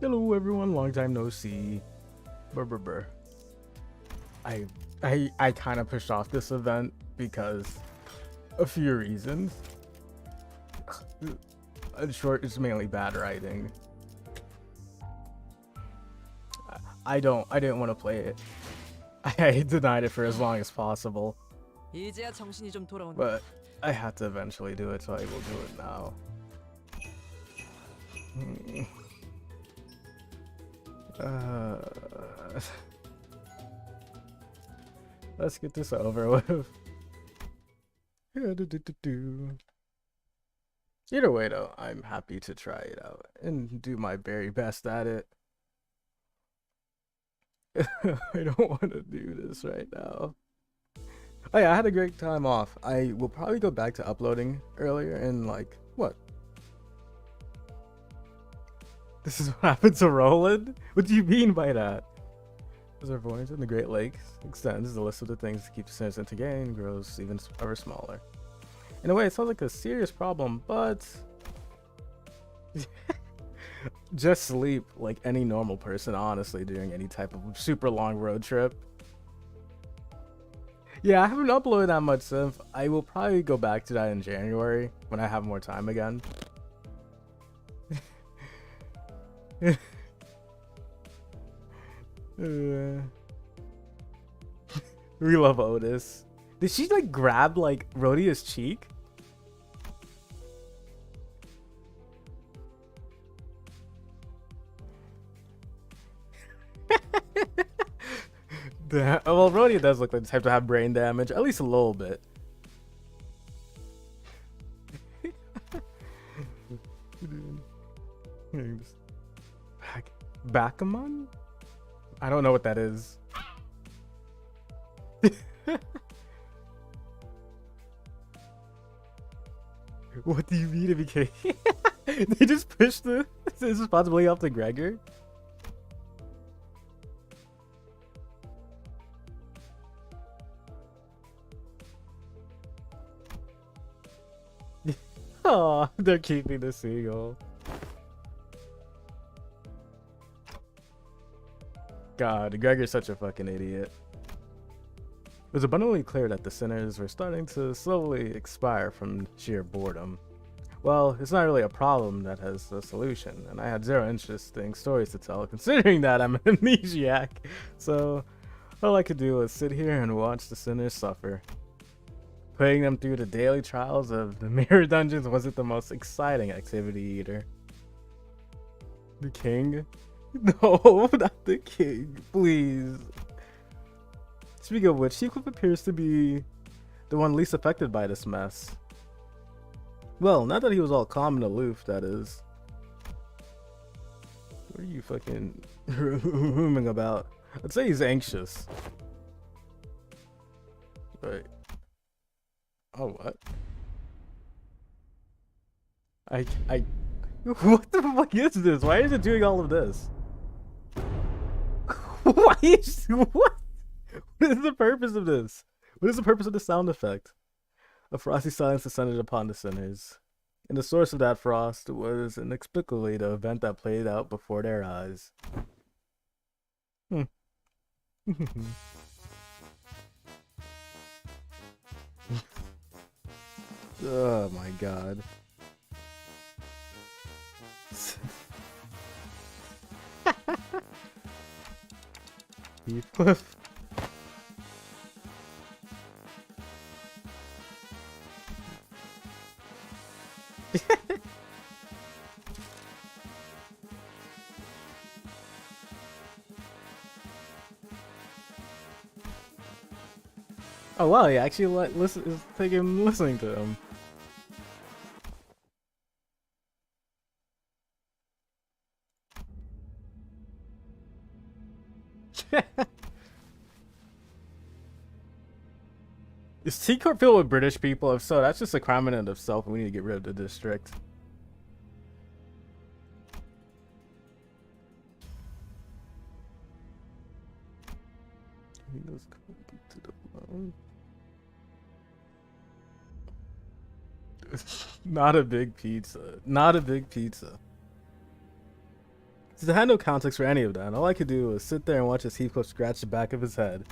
Hello everyone, long time no see. Brr, brr, brr. I kind of pushed off this event because a few reasons. In short, it's mainly bad writing. I didn't want to play it. I denied it for as long as possible. 이제야 정신이 좀 돌아오는. But I had to eventually do it, so I will do it now. Let's get this over with. Either way, though, I'm happy to try it out and do my very best at it. I don't want to do this right now. Oh yeah, I had a great time off. I will probably go back to uploading earlier and like, what? This is what happened to Roland? What do you mean by that? Reservoirs in the Great Lakes extends the list of the things that keep the sinners into gain and grows even ever smaller. In a way, it sounds like a serious problem, but just sleep like any normal person, honestly, during any type of super long road trip. Yeah, I haven't uploaded that much since. I will probably go back to that in January when I have more time again. We love Otis. Did she like grab like Rhodia's cheek? Well, Rhodia does look like the type to have brain damage, at least a little bit. Backgammon? I don't know what that is. What do you mean it became? They just pushed the responsibility off to Gregor? Oh, they're keeping the seagull. God, Gregor's such a fucking idiot. It was abundantly clear that the sinners were starting to slowly expire from sheer boredom. Well, it's not really a problem that has a solution, and I had zero interesting stories to tell, considering that I'm an amnesiac. So, all I could do was sit here and watch the sinners suffer. Putting them through the daily trials of the mirror dungeons wasn't the most exciting activity either. The king? No, not the king, please. Speaking of which, Heathcliff appears to be the one least affected by this mess. Well, not that he was all calm and aloof, that is. What are you fucking rooming about? I'd say he's anxious. Right. Oh, what? What the fuck is this? Why is it doing all of this? Why is, what? What is the purpose of this? What is the purpose of the sound effect? A frosty silence descended upon the sinners, and the source of that frost was inexplicably the event that played out before their eyes. Oh my god. Heathcliff. Oh wow, he actually is taking listening to him. Is T-Corp filled with British people? If so, that's just a crime in and of itself, and we need to get rid of the district. Not a big pizza. Not a big pizza. Since I had no context for any of that, all I could do was sit there and watch as Heathcliff scratch the back of his head.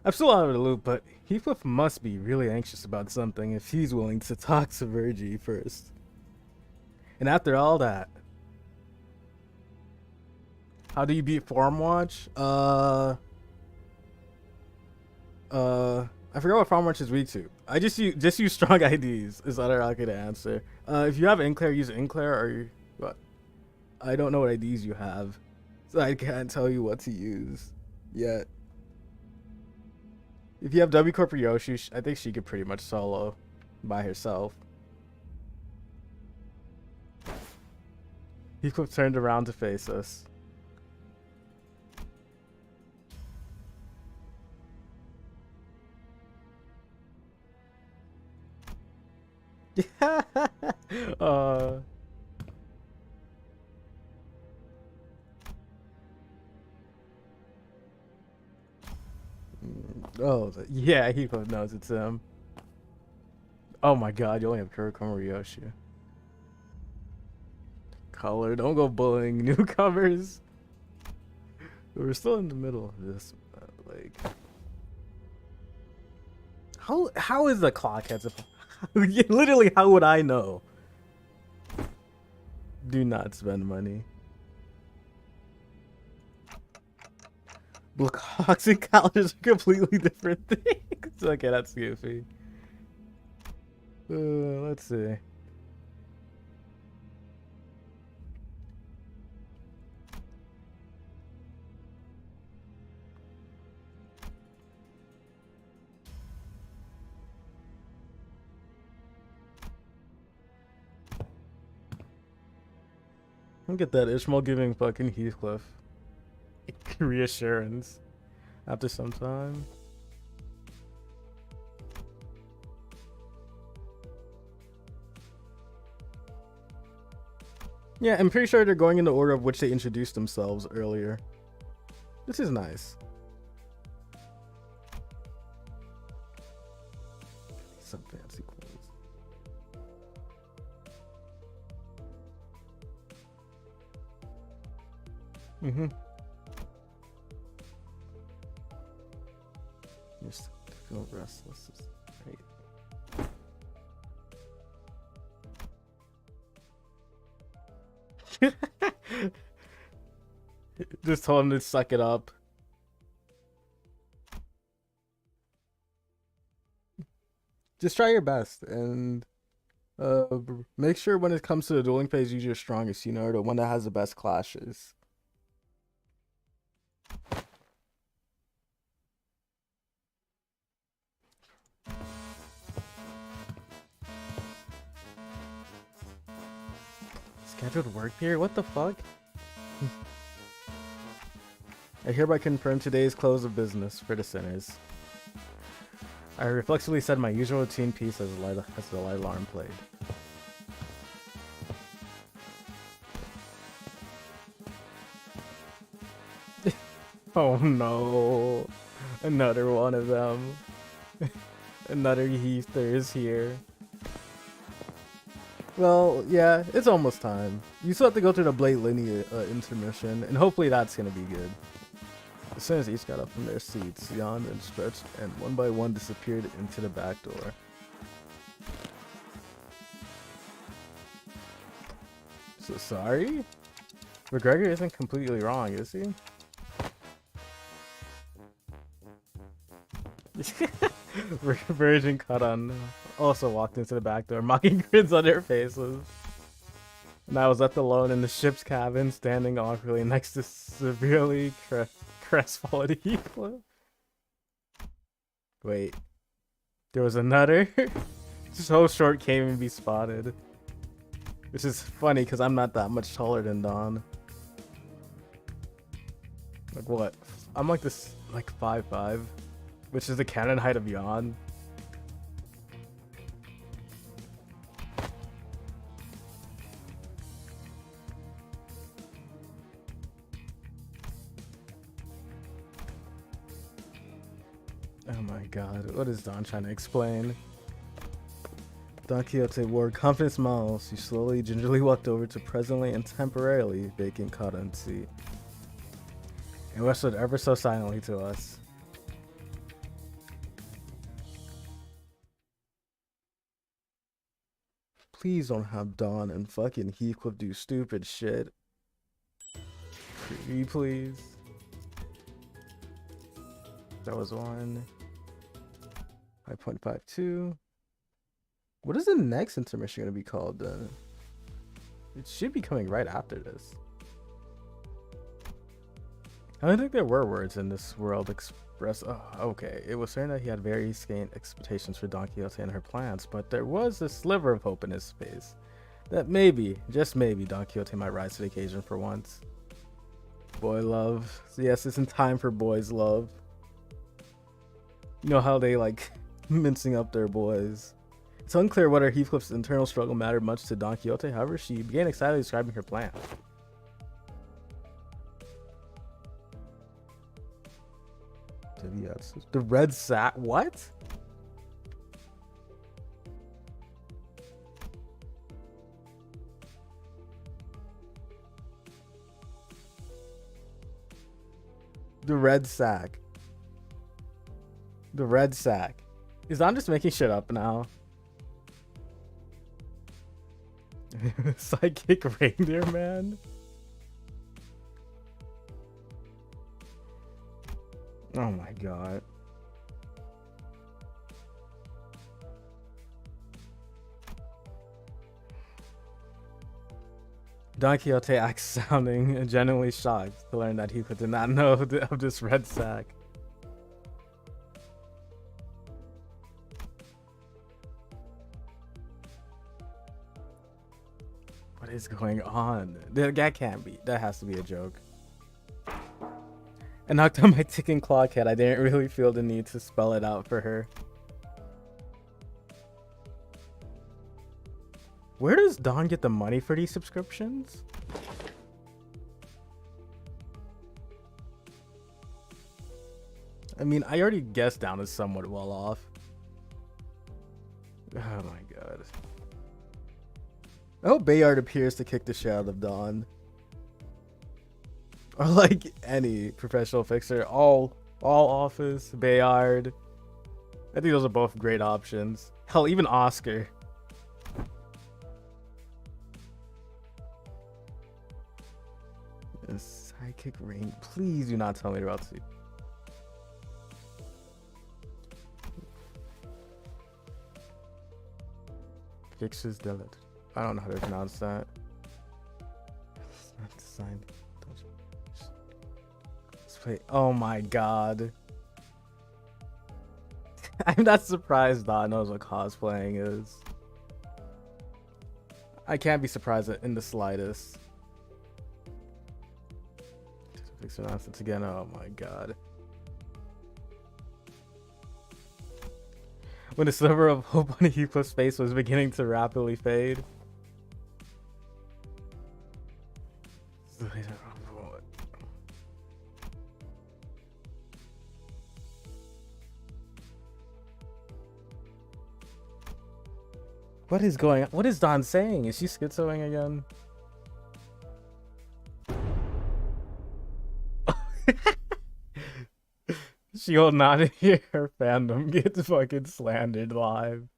I'm still out of the loop, but Heathcliff must be really anxious about something if he's willing to talk to Virgie first. And after all that, how do you beat Form Watch? I forgot what Farm Watch is weak to. I just use strong IDs is the other okay to answer. If you have Inkler, use Inkler or what? I don't know what IDs you have, so I can't tell you what to use yet. If you have W Corp or Yoshi, I think she could pretty much solo by herself. Heathcliff turned around to face us. uh oh yeah, he knows it's him. Oh my god, you only have Kurokoma or Yoshi. Color, don't go bullying newcomers. We're still in the middle of this, like how is the clock heads up? Literally, how would I know? Do not spend money. Blackhawks and colleges are completely different things. Okay, that's goofy. Let's see. Look at that, Ishmael giving fucking Heathcliff reassurance after some time. Yeah, I'm pretty sure they're going in the order of which they introduced themselves earlier. This is nice. Some fancy clothes. Mm-hmm. Just feel restless. Right. Just told him to suck it up. Just try your best and make sure when it comes to the dueling phase, use your strongest, you know, the one that has the best clashes. Scheduled work period? What the fuck? I hereby confirm today's close of business for the sinners. I reflexively said my usual routine piece as the light alarm played. Oh no. Another one of them. Another Heather is here. Well, yeah, it's almost time. You still have to go through the Blade Linear intermission, and hopefully that's gonna be good. As soon as each got up from their seats, yawned and stretched, and one by one disappeared into the back door. So sorry? McGregor isn't completely wrong, is he? Virgin cut on also walked into the back door, mocking grins on their faces. And I was left alone in the ship's cabin, standing awkwardly next to severely crestfallen Heathcliff. Wait, there was another? So short can't even be spotted. Which is funny because I'm not that much taller than Dawn. Like what? I'm like this, like 5'5", which is the canon height of Yon. Oh my god, what is Dawn trying to explain? Don Quixote wore confident smiles. She slowly, gingerly walked over to presently and temporarily vacant cotton seat and whispered ever so silently to us. Please don't have Don and fucking Heathcliff do stupid shit. Pretty please. That was one. 5.52. What is the next intermission going to be called then? It should be coming right after this. I don't think there were words in this world expressed. Oh, okay. It was certain that he had very scant expectations for Don Quixote and her plans, but there was a sliver of hope in his face that maybe, just maybe, Don Quixote might rise to the occasion for once. Boy love. So yes, it's in time for boys love. You know how they like mincing up their boys. It's unclear whether Heathcliff's internal struggle mattered much to Don Quixote. However, she began excitedly describing her plan. The red sack? What? The red sack. The red sack. Is Don just making shit up now? Psychic reindeer man? Oh my god. Don Quixote acts sounding genuinely shocked to learn that Heathcliff did not know of this red sack. What is going on? That can't be. That has to be a joke. I knocked on my ticking clock head. I didn't really feel the need to spell it out for her. Where does Don get the money for these subscriptions? I mean, I already guessed Don is somewhat well off. Oh my god. I hope Bayard appears to kick the shit out of Don. Or like any professional fixer. All office, Bayard. I think those are both great options. Hell, even Oscar. A psychic ring. Please do not tell me about to. Fixes Delet. I don't know how to pronounce that. It's not designed. Let's play. Oh my god. I'm not surprised Don knows what cosplaying is. I can't be surprised in the slightest. Fix nonsense again. Oh my god. When the sliver of hope on Heathcliff's face was beginning to rapidly fade. What is going on? What is Don saying? Is she schizoing again? She'll not hear her fandom get fucking slandered live.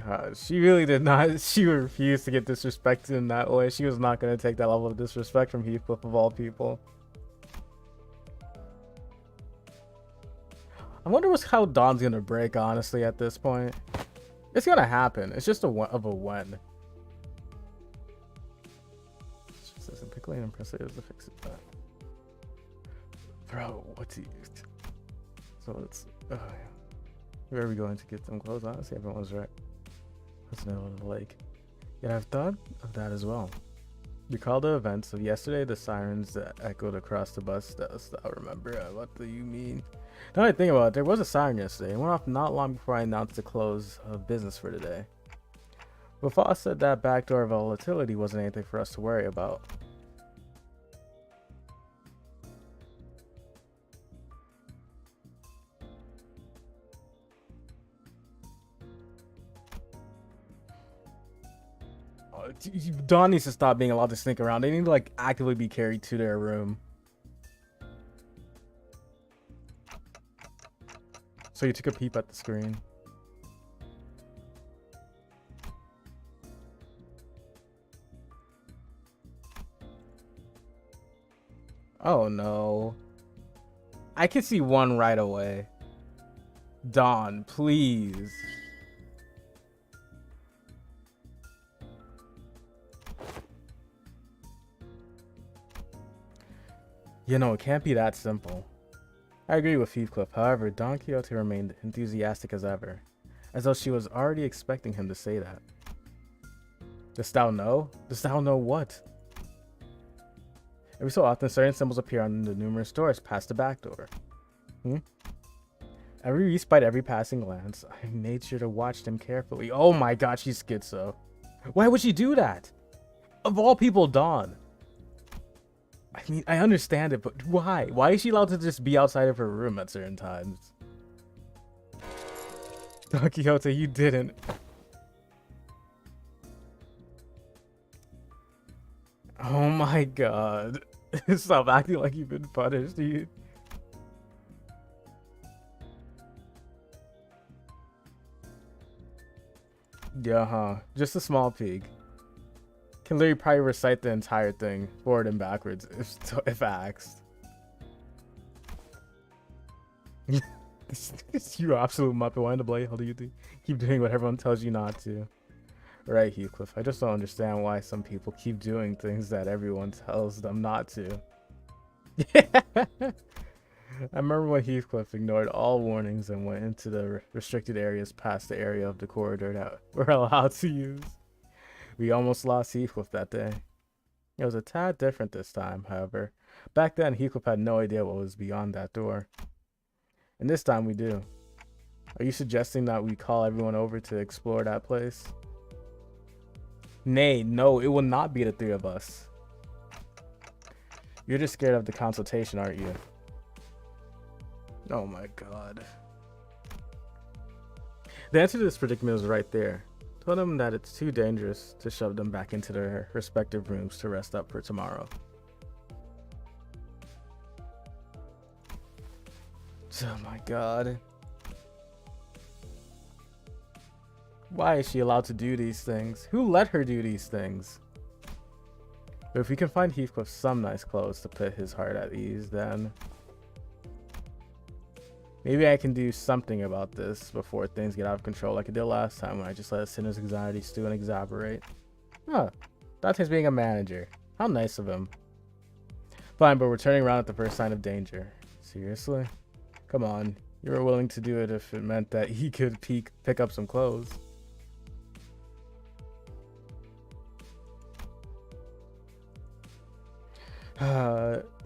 God, she really did not. She refused to get disrespected in that way. She was not going to take that level of disrespect from Heathcliff of all people. I wonder how Don's going to break, honestly, at this point. It's going to happen. It's just a when. It just isn't particularly impressive to fix it. Bro, what's he used? So let's. Oh, yeah. Where are we going to get some clothes? Honestly, everyone's right. That's the middle of the lake. Yet I've thought of that as well. Recall the events of yesterday, the sirens that echoed across the bus. I remember. What do you mean? Now that I think about it, there was a siren yesterday. It went off not long before I announced the close of business for today. But Foss said that backdoor volatility wasn't anything for us to worry about. Dawn needs to stop being allowed to sneak around. They need to like actively be carried to their room. So you took a peep at the screen. Oh no. I can see one right away. Dawn, please. You know, it can't be that simple. I agree with Heathcliff. However, Don Quixote remained enthusiastic as ever, as though she was already expecting him to say that. Dost thou know? Dost thou know what? Every so often, certain symbols appear on the numerous doors past the back door. Every respite, every passing glance, I made sure to watch them carefully. Oh my god, she's schizo. Why would she do that? Of all people, Dawn. I mean, I understand it, but why? Why is she allowed to just be outside of her room at certain times? Don Quixote, you didn't. Oh my god. Stop acting like you've been punished, dude. Yeah, huh. Just a small peek. Can literally probably recite the entire thing forward and backwards if asked. You absolute muppet. Wanting to play? How do you do? Keep doing what everyone tells you not to. Right, Heathcliff. I just don't understand why some people keep doing things that everyone tells them not to. I remember when Heathcliff ignored all warnings and went into the restricted areas past the area of the corridor that we're allowed to use. We almost lost Heathcliff that day. It was a tad different this time, however. Back then, Heathcliff had no idea what was beyond that door. And this time we do. Are you suggesting that we call everyone over to explore that place? Nay, no, it will not be the three of us. You're just scared of the consultation, aren't you? Oh my god. The answer to this predicament is right there. Tell them that it's too dangerous to shove them back into their respective rooms to rest up for tomorrow. Oh my god. Why is she allowed to do these things? Who let her do these things? But if we can find Heathcliff some nice clothes to put his heart at ease, then maybe I can do something about this before things get out of control like I did last time when I just let a sinner's anxiety stew and exasperate. Huh. Dante's being a manager. How nice of him. Fine, but we're turning around at the first sign of danger. Seriously? Come on. You were willing to do it if it meant that he could pick up some clothes.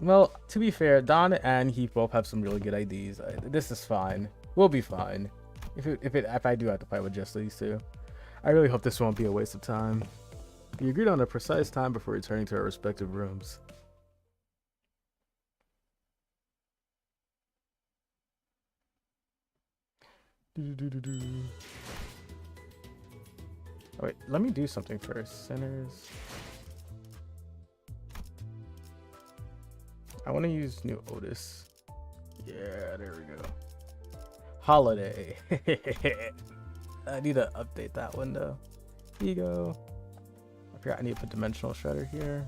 Well, to be fair, Don and Heath both have some really good ideas. This is fine. We'll be fine. If I do have to fight with just these two. I really hope this won't be a waste of time. We agreed on a precise time before returning to our respective rooms. Oh, wait, let me do something first. Sinners. I want to use New Otis. Yeah, there we go. Holiday. I need to update that window. Ego. I forgot I need to put Dimensional Shredder here.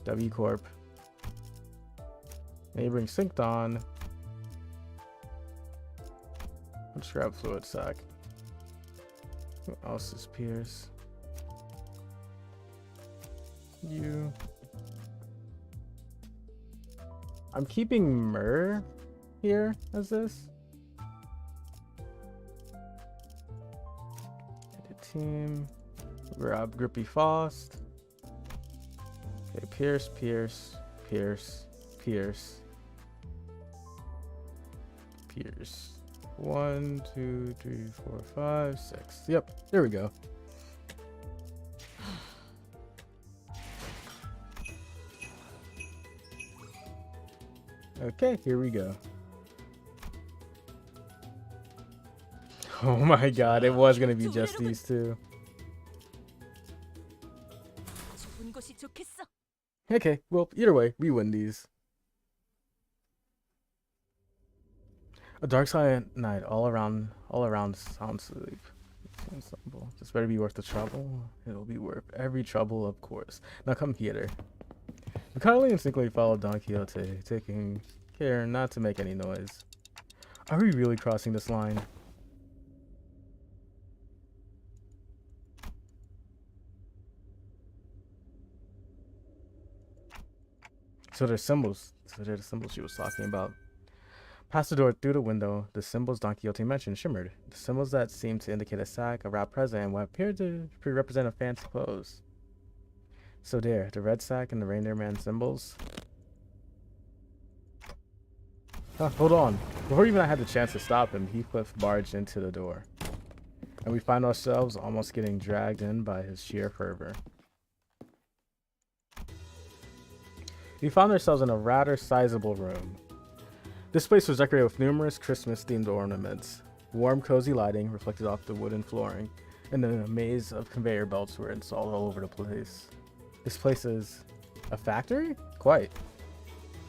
W Corp. Neighboring synced on. Let's grab Fluid Sac. Who else is Pierce? You. I'm keeping Myrrh here as this. Edit team. Grab Grippy Faust. Okay, Pierce, Pierce, Pierce, Pierce, Pierce. 1, 2, 3, 4, 5, 6. Yep, there we go. Okay, here we go. Oh my god, it was gonna be just these two. Okay, well, either way, we win these. A dark side night, all around sound sleep. Ensemble. This better be worth the trouble. It'll be worth every trouble, of course. Now come here. We kindly instinctively followed Don Quixote, taking care not to make any noise. Are we really crossing this line? So they're symbols. So they're the symbols she was talking about. Past the door, through the window, the symbols Don Quixote mentioned shimmered. The symbols that seemed to indicate a sack, a wrapped present, and what appeared to represent a fancy clothes. So there, the red sack and the reindeer man symbols. Hold on. Before even I had the chance to stop him, Heathcliff barged into the door. And we find ourselves almost getting dragged in by his sheer fervor. We found ourselves in a rather sizable room. This place was decorated with numerous Christmas-themed ornaments. Warm, cozy lighting reflected off the wooden flooring, and a maze of conveyor belts were installed all over the place. This place is a factory? Quite.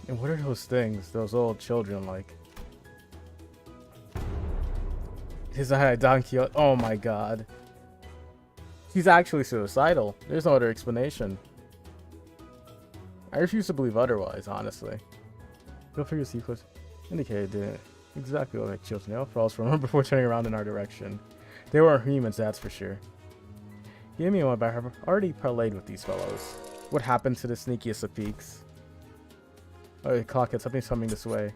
And what are those things those old children like? His Don Quixote. Oh my god. He's actually suicidal. There's no other explanation. I refuse to believe otherwise, honestly. Go figure sequence indicated exactly what Quixote's nail falls from before turning around in our direction. They weren't humans, that's for sure. Give me one, but I have already parlayed with these fellows. What happened to the sneakiest of peaks? Oh, the clock, it's something's coming this way.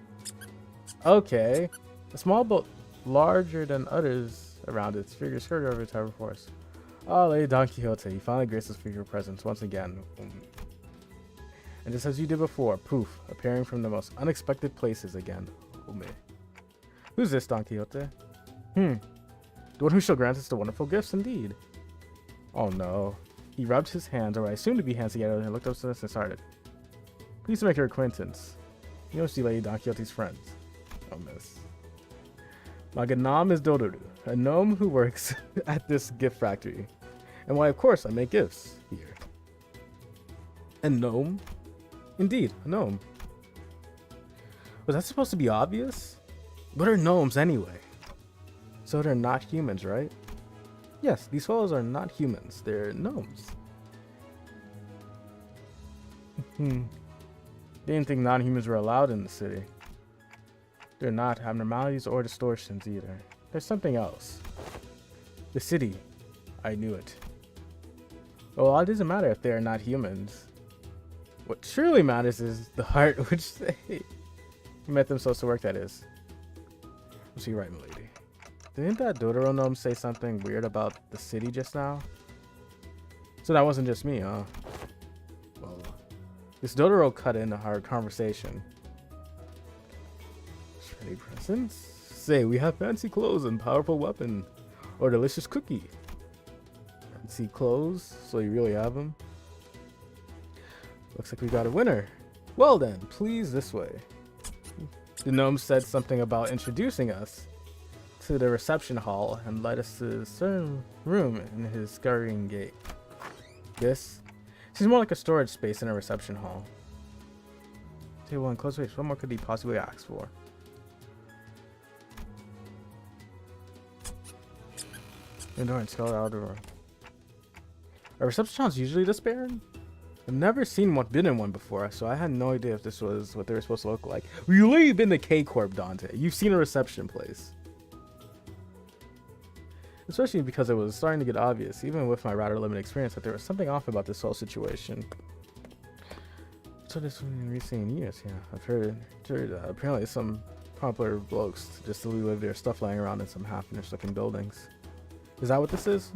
Okay. A small boat larger than others around its figure skirted over the tower force. Oh, Lady Don Quixote, you finally graced us for your presence once again. And just as you did before, poof, appearing from the most unexpected places again. Oh, me. Who's this, Don Quixote? The one who shall grant us the wonderful gifts, indeed. Oh no. He rubbed his hands, or I assumed to be hands together, and looked up to us and started. Pleased to make your acquaintance. You know, see Lady Don Quixote's friends. Oh, miss. My good nom is Doruru, a gnome who works at this gift factory. And why, of course, I make gifts here. A gnome? Indeed, a gnome. Was that supposed to be obvious? What are gnomes anyway? So they're not humans, right? Yes, these fellows are not humans. They're gnomes. They didn't think non-humans were allowed in the city. They're not abnormalities or distortions either. There's something else. The city. I knew it. Well, it doesn't matter if they are not humans. What truly matters is the heart which they met themselves to work, that is. Was he right, milady? Didn't that Dodoro gnome say something weird about the city just now? So that wasn't just me, huh? Well, this Dodoro cut in our conversation. Any presents? Say, we have fancy clothes and powerful weapon. Or delicious cookie. Fancy clothes? So you really have them? Looks like we got a winner. Well then, please this way. The gnome said something about introducing us to the reception hall and led us to a certain room in his scurrying gait. This seems more like a storage space than a reception hall. Table and close space. What more could he possibly ask for? Indoor and skull outdoor. Are reception halls usually this barren? I've never seen one, been in one before, so I had no idea if this was what they were supposed to look like. You live in the K-Corp, Dante. You've seen a reception place. Especially because it was starting to get obvious, even with my rather limited experience, that there was something off about this whole situation. So this in recent years, yeah, I've heard apparently some popular blokes just live their stuff lying around in some half-finished looking buildings. Is that what this is?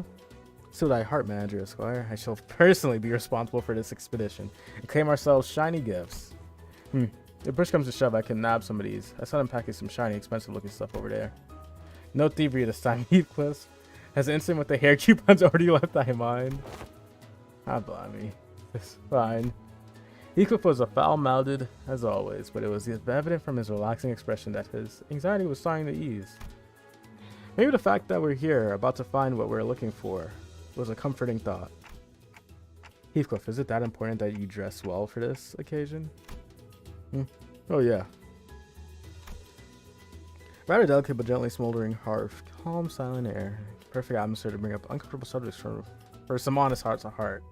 Sudai Heart Manager, Esquire. I shall personally be responsible for this expedition and claim ourselves shiny gifts. If push comes to shove, I can nab some of these. I saw them packing some shiny, expensive-looking stuff over there. No thievery this time, Heathcliff. Has the incident with the hair coupons already left thy mind? Ah, blimey. It's fine. Heathcliff was a foul-mouthed, as always, but it was evident from his relaxing expression that his anxiety was starting to ease. Maybe the fact that we're here, about to find what we're looking for, was a comforting thought. Heathcliff, is it that important that you dress well for this occasion? Oh yeah. Rather delicate but gently smoldering hearth, calm, silent air, perfect atmosphere to bring up uncomfortable subjects for some honest heart to heart.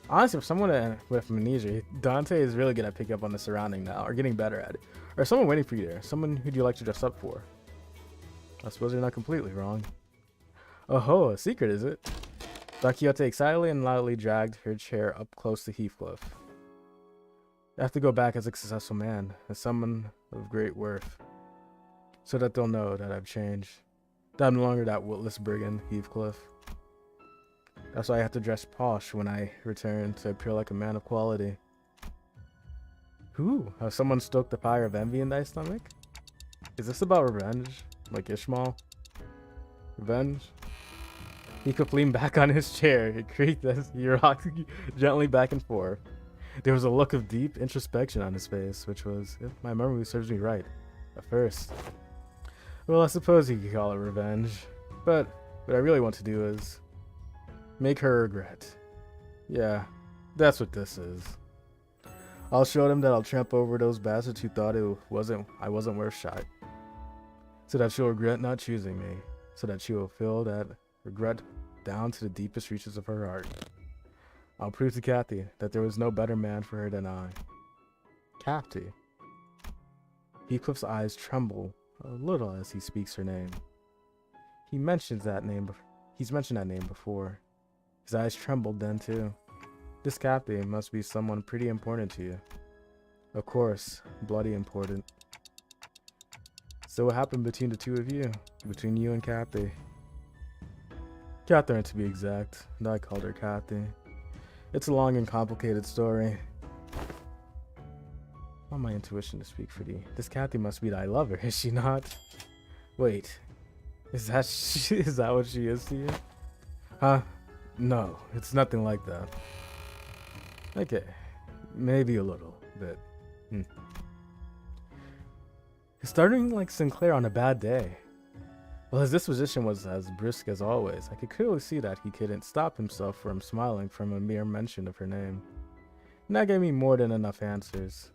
Honestly, for someone with amnesia, Dante is really good at picking up on the surrounding now, or getting better at it. Or someone waiting for you there, someone who'd you like to dress up for? I suppose you're not completely wrong. Oh ho, a secret is it? Don Quixote excitedly and loudly dragged her chair up close to Heathcliff. I have to go back as a successful man, as someone of great worth, so that they'll know that I've changed. That I'm no longer that witless brigand, Heathcliff. That's why I have to dress posh when I return to appear like a man of quality. Ooh, has someone stoked the fire of envy in thy stomach? Is this about revenge? Like Ishmael? Revenge? Heathcliff leaned back on his chair. It creaked as he rocked gently back and forth. There was a look of deep introspection on his face, which was, if my memory serves me right, a first. Well, I suppose you could call it revenge. But what I really want to do is make her regret. Yeah, that's what this is. I'll show them that I'll tramp over those bastards who thought I wasn't worth shot. So that she'll regret not choosing me. So that she will feel that regret down to the deepest reaches of her heart. I'll prove to Kathy that there was no better man for her than I. Kathy. Heathcliff's eyes tremble a little as he speaks her name. He's mentioned that name before. His eyes trembled then too. This Kathy must be someone pretty important to you. Of course, bloody important. So what happened between the two of you? Between you and Kathy? Catherine, to be exact. And I called her Kathy. It's a long and complicated story. I want my intuition to speak for thee. This Kathy must be thy lover, is she not? Wait, is that what she is to you? Huh? No, it's nothing like that. Okay, maybe a little bit. He's starting like Sinclair on a bad day. Well, his disposition was as brisk as always. I could clearly see that he couldn't stop himself from smiling from a mere mention of her name. And that gave me more than enough answers.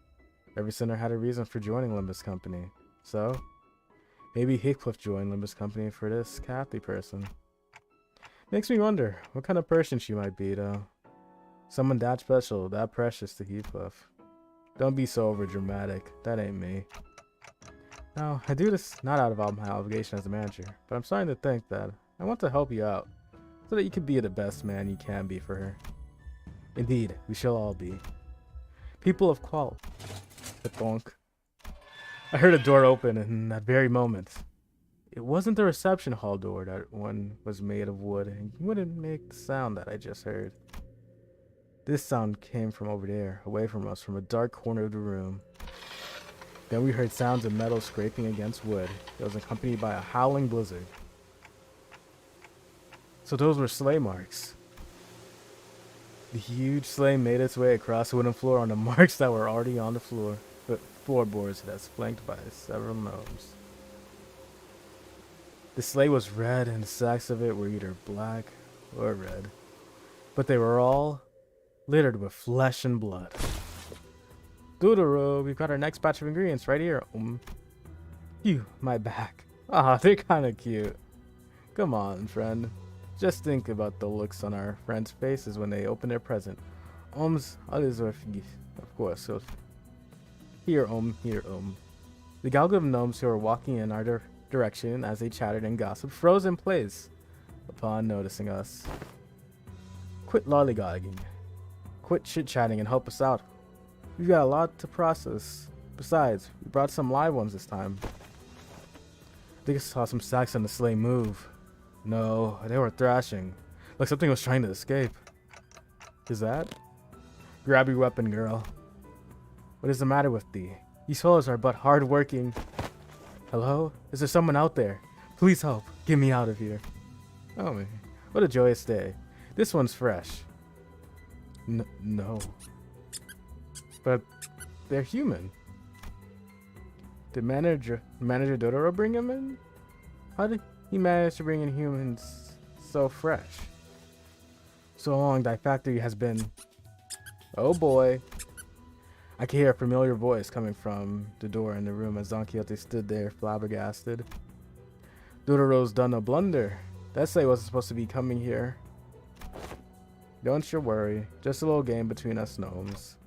Every sinner had a reason for joining Limbus Company. So, maybe Heathcliff joined Limbus Company for this Kathy person. Makes me wonder what kind of person she might be, though. Someone that special, that precious to Heathcliff. Don't be so overdramatic. That ain't me. Now, I do this not out of all my obligation as a manager, but I'm starting to think that I want to help you out, so that you can be the best man you can be for her. Indeed, we shall all be. People of quality. The bonk. I heard a door open in that very moment. It wasn't the reception hall door. That one was made of wood, and you wouldn't make the sound that I just heard. This sound came from over there, away from us, from a dark corner of the room. Then we heard sounds of metal scraping against wood. It was accompanied by a howling blizzard. So those were sleigh marks. The huge sleigh made its way across the wooden floor on the marks that were already on the floorboards that's flanked by several gnomes. The sleigh was red, and the sacks of it were either black or red. But they were all littered with flesh and blood. Doodle-roo, we've got our next batch of ingredients right here. Phew, my back. Ah, they're kind of cute. Come on, friend. Just think about the looks on our friends' faces when they open their present. Alles of course. So here, here, The gaggle of gnomes who were walking in our direction as they chattered and gossiped froze in place upon noticing us. Quit lollygagging. Quit chit-chatting and help us out. We've got a lot to process. Besides, we brought some live ones this time. I think I saw some sacks on the sleigh move. No, they were thrashing. Like something was trying to escape. Is that? Grab your weapon, girl. What is the matter with thee? These fellows are but hard-working. Hello? Is there someone out there? Please help. Get me out of here. Oh man, what a joyous day. This one's fresh. No. But they're human. Did Manager Dodoro bring him in? How did he manage to bring in humans so fresh? So long thy factory has been. Oh boy. I could hear a familiar voice coming from the door in the room as Don Quixote stood there flabbergasted. Dotaro's done a blunder. That say wasn't supposed to be coming here. Don't you worry. Just a little game between us gnomes.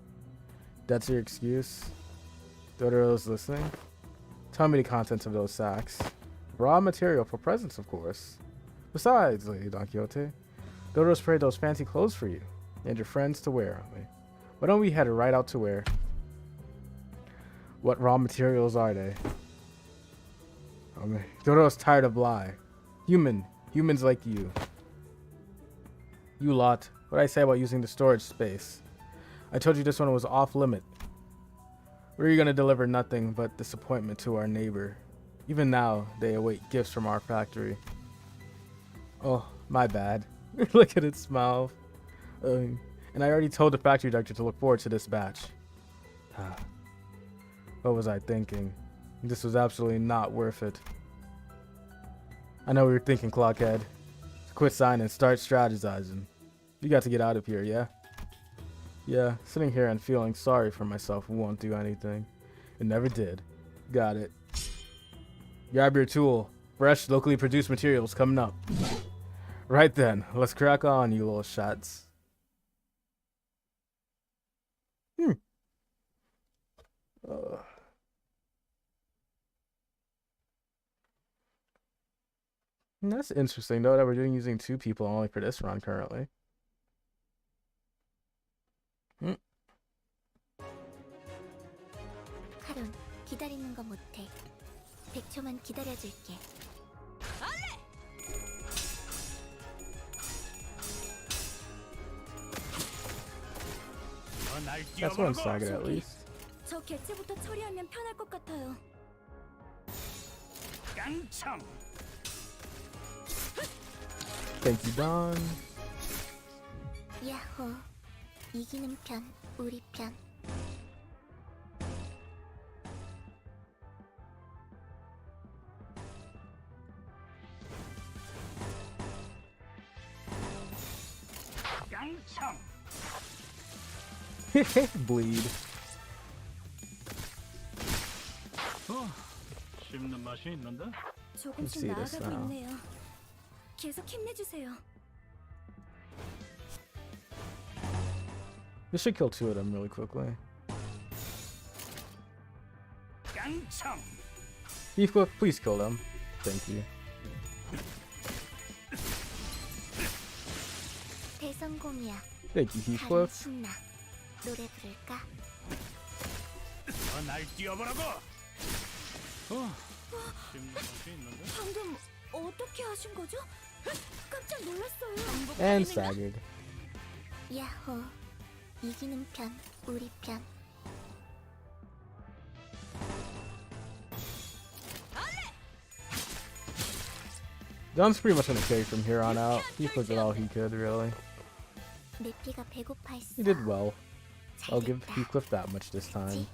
That's your excuse? Dotaro's listening? Tell me the contents of those sacks. Raw material for presents, of course. Besides, Lady Don Quixote, Dotaro's prepared those fancy clothes for you and your friends to wear. Why don't we head right out to where? What raw materials are they? Dotaro's tired of lie. Humans like you. You lot, what did I say about using the storage space? I told you this one was off limit. We're gonna deliver nothing but disappointment to our neighbor. Even now, they await gifts from our factory. Oh, my bad. Look at its mouth. And I already told the factory director to look forward to this batch. What was I thinking? This was absolutely not worth it. I know what you're thinking, Clockhead. Quit signing and start strategizing. You got to get out of here, yeah? Yeah, sitting here and feeling sorry for myself won't do anything. It never did. Got it. Grab your tool. Fresh, locally produced materials coming up. Right then, let's crack on, you little shots. That's interesting, though, that we're doing using 2 people only for this run currently. 카론, 기다리는 거 못해. 100초만 기다려줄게. That's one saga at least. 저 개체부터 처리하면 편할 것 같아요. 깡총. Thank you, Don. 야호. 이기는 편, 우리 편. 깡총. Bleed. 씹는 맛이 있는데? 조금씩 see this 나아가고 now. 있네요. 계속 힘내주세요. We should kill 2 of them really quickly. 깡총. Heathcliff, please kill them. Thank you. 대성공이야. Thank you, 가는 Heathcliff. 신나. 노래 부를까? 날 뛰어보라고. 씹는 맛이 있는데? 방금 어떻게 하신 거죠? 깜짝 놀랐어요. And staggered. 야호. 이기는 편, 우리 편. Don's pretty much gonna carry from here on out. Heathcliff did all he could, really. 내 피가 배고파 했어. He did well. I'll 잘 give 됐다. Heathcliff that much this time. 그치?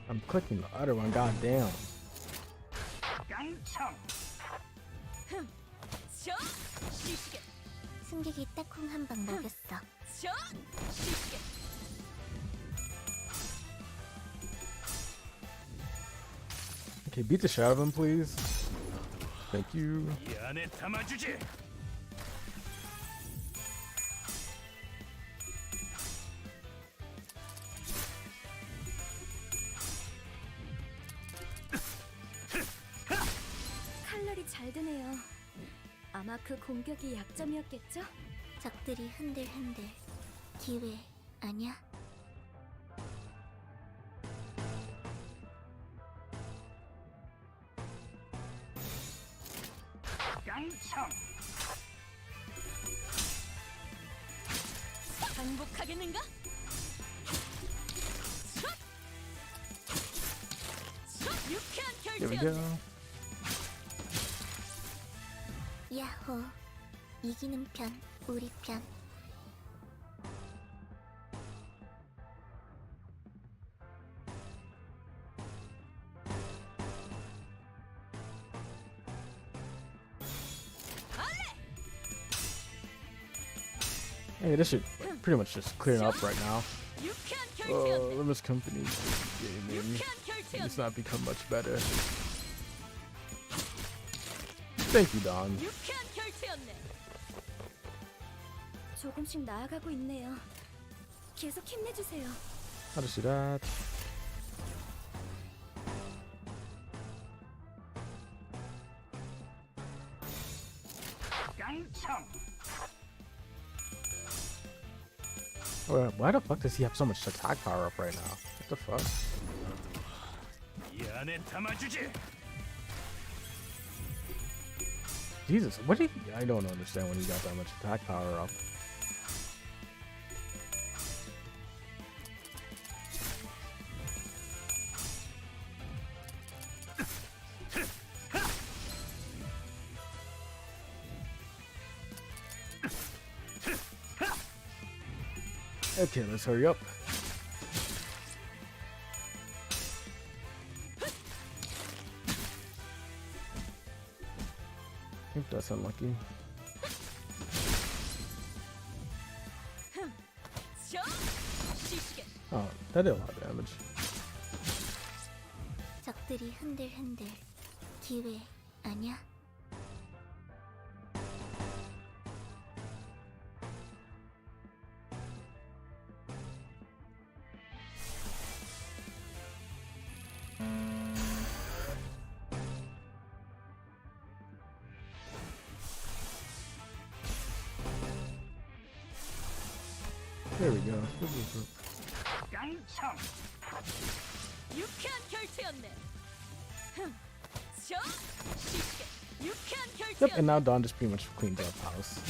I'm clicking the other one, goddamn. 깡총. 승객이 딱콩 한 방 먹였어. Okay, beat the shit out of him, please. Thank you. 이 안에 담아주지. 칼날이 잘 드네요. 아마 그 공격이 약점이었겠죠? 적들이 흔들흔들. 기회 아니야? 깡총. 반복하겠는가? 유쾌한 Here we go. 야호. 이기는 편, 우리 편. Hey, this should pretty much just clear up right now. 유쾌한 결투였네. Limbus Company gaming. 유쾌한 결투였네. It's not become much better. Thank you, Don. 유쾌한 결투였네. 조금씩 나아가고 있네요. 계속 힘내주세요. How to see that? 깡총. Why the fuck does he have so much attack power up right now? What the fuck? 이 안에 담아주지. Jesus, what did he? I don't understand when he got that much attack power up. Okay, let's hurry up. I think that's unlucky. 저 시시게. Oh, that did a lot of damage. 적들이 흔들흔들. 기회 아니야? There we go. 깡총. 유쾌한 결투였네. 저 시시게. 유쾌한 Yep, 결투였네. and now Dawn just pretty much cleaned up house.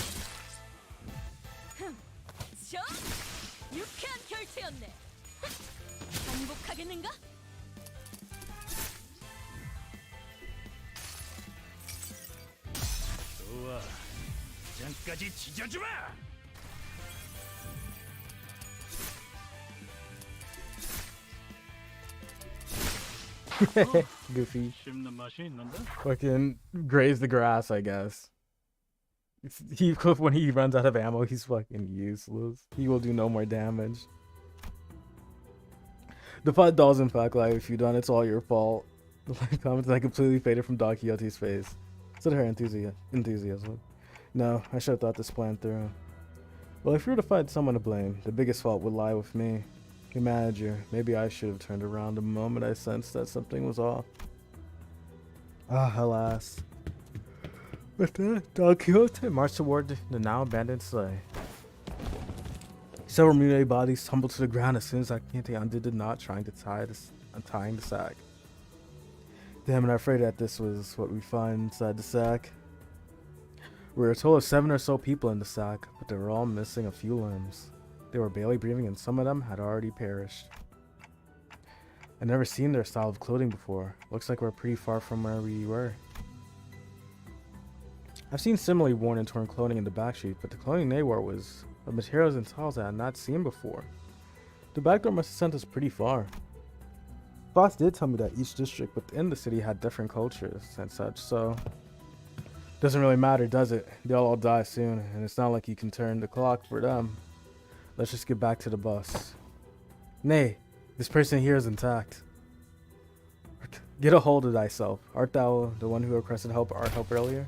저 유쾌한 결투였네. 반복하겠는가? 좋아. 장까지 지져주마. Goofy. 씹는 맛이 있는데? Fucking graze the grass, I guess. When he runs out of ammo, he's fucking useless. He will do no more damage. The fight dolls in fact live. If you done, it's all your fault. The live comments I completely faded from Don Quixote's face. Said her enthusiasm. No, I should have thought this plan through. Well, if you were to find someone to blame, the biggest fault would lie with me. Your manager. Maybe I should have turned around the moment I sensed that something was off. Ah, alas. With that, Don Quixote marched toward the now abandoned sleigh. Several mutilated bodies tumbled to the ground as soon as Quixote undid the knot trying to untying the sack. Damn it, I'm afraid that this was what we find inside the sack. We were told of 7 or so people in the sack, but they were all missing a few limbs. They were barely breathing and some of them had already perished. I'd never seen their style of clothing before. Looks like we're pretty far from where we were. I've seen similarly worn and torn clothing in the backstreet, but the clothing they wore was of materials and styles I had not seen before. The backdoor must have sent us pretty far. Boss did tell me that each district within the city had different cultures and such, so doesn't really matter, does it? They'll all die soon, and it's not like you can turn the clock for them. Let's just get back to the bus. Nay, this person here is intact. Get a hold of thyself. Art thou the one who requested our help earlier?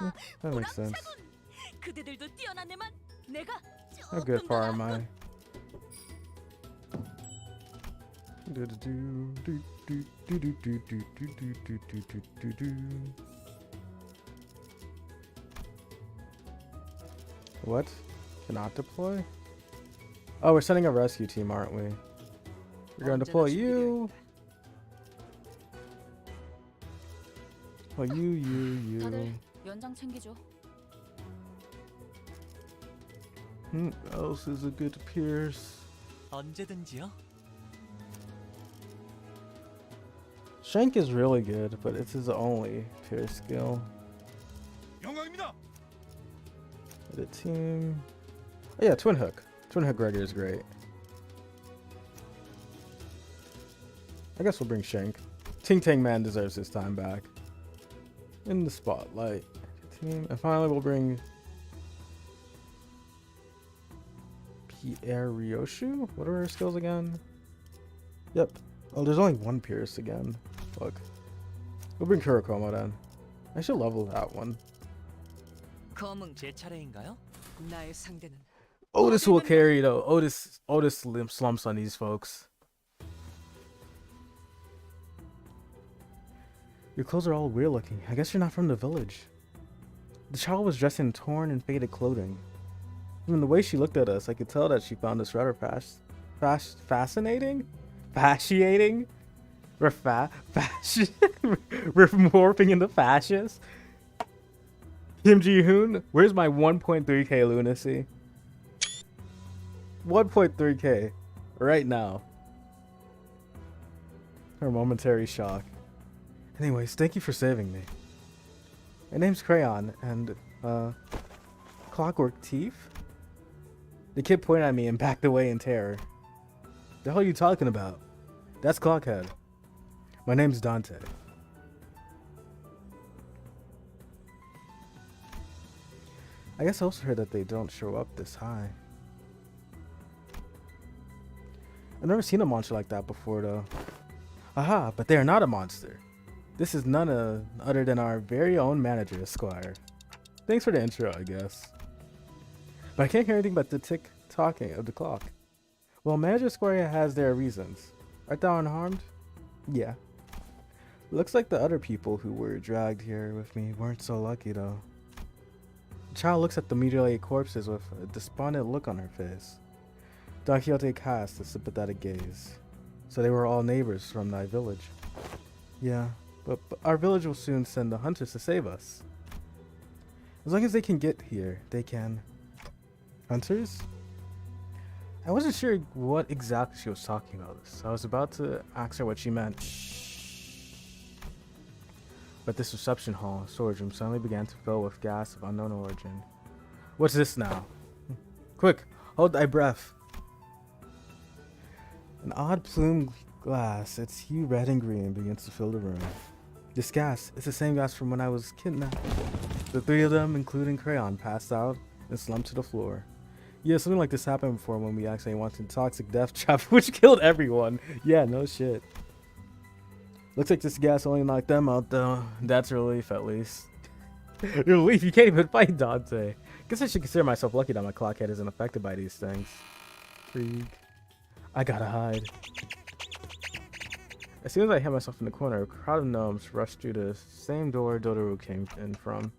Yeah, that makes sense. 그대들도 뛰어났네만. 내가 How good 조금 far 더 am I? 나았군. What? Cannot deploy? Oh, we're sending a rescue team, aren't we? We're going to deploy you. Oh, you. 다들 연장 챙기죠. Who else is a good Pierce? 언제든지요. Shank is really good, but it's his only Pierce skill. 영광입니다. The team. Oh yeah, Twin Hook. Twin Hook Gregor is great. I guess we'll bring Shank. Ting Tang Man deserves his time back. In the spotlight. Team. And finally we'll bring Pierre Ryoshu? What are her skills again? Yep. Oh, there's only one Pierce again. Look. We'll bring Kurokoma then. I should level that one. 검은 제 차례인가요? 나의 상대는 Otis will carry though. Otis slumps on these folks. Your clothes are all weird looking. I guess you're not from the village. The child was dressed in torn and faded clothing. From the way she looked at us, I could tell that she found us rather fascinating? Fasciating? We're morphing into fascists? Kim Ji-hoon, where's my 1.3k lunacy? 1.3k. Right now. Her momentary shock. Anyways, thank you for saving me. My name's Crayon, and, Clockwork Teeth? The kid pointed at me and backed away in terror. The hell are you talking about? That's Clockhead. My name's Dante. I guess I also heard that they don't show up this high. I've never seen a monster like that before, though. Aha, but they are not a monster. This is none other than our very own manager, Esquire. Thanks for the intro, I guess. But I can't hear anything but the tick-tocking of the clock. Well, Manager Esquire has their reasons. Art thou unharmed? Yeah. Looks like the other people who were dragged here with me weren't so lucky, though. The child looks at the mutilated corpses with a despondent look on her face. Don Quixote cast a sympathetic gaze. So they were all neighbors from thy village. Yeah, but our village will soon send the hunters to save us. As long as they can get here, they can. Hunters? I wasn't sure what exactly she was talking about this. I was about to ask her what she meant. But this reception hall, storage room, suddenly began to fill with gas of unknown origin. What's this now? Quick, hold thy breath. An odd plume glass, its hue red and green, begins to fill the room. This gas is the same gas from when I was kidnapped. The three of them, including Crayon, passed out and slumped to the floor. Yeah, something like this happened before when we actually went to toxic death trap, which killed everyone. Yeah, no shit. Looks like this gas only knocked them out, though. That's a relief, at least. Relief? You can't even fight Dante. Guess I should consider myself lucky that my clockhead isn't affected by these things. Freak. I gotta hide. As soon as I hit myself in the corner, a crowd of gnomes rushed through the same door Dodoru came in from.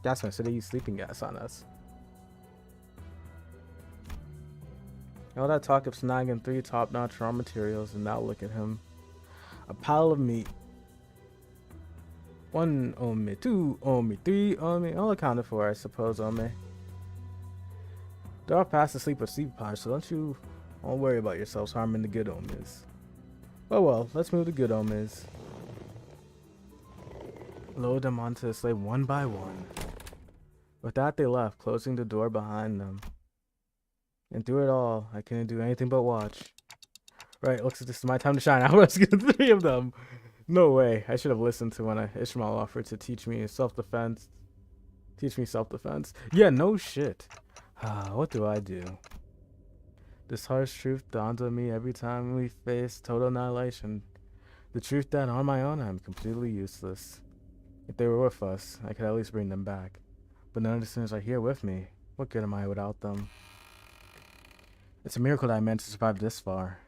Gasman, so they use sleeping gas on us. All that talk of snagging 3 top-notch raw materials, and now look at him. A pile of meat. 1 ome, 2 ome, 3 ome, all accounted for, I suppose, ome. They're all fast asleep with sleep pods, so don't worry about yourselves harming the good omes. Well, let's move to good omes. Load them onto the slave one by one. With that, they left, closing the door behind them. And through it all, I couldn't do anything but watch. Right, looks like this is my time to shine. I was getting 3 of them. No way. I should have listened to when Ishmael offered to teach me self-defense. Yeah, no shit. What do I do? This harsh truth dawns on me every time we face total annihilation. The truth that on my own I'm completely useless. If they were with us, I could at least bring them back. But none of the sinners are here with me. What good am I without them? It's a miracle that I managed to survive this far.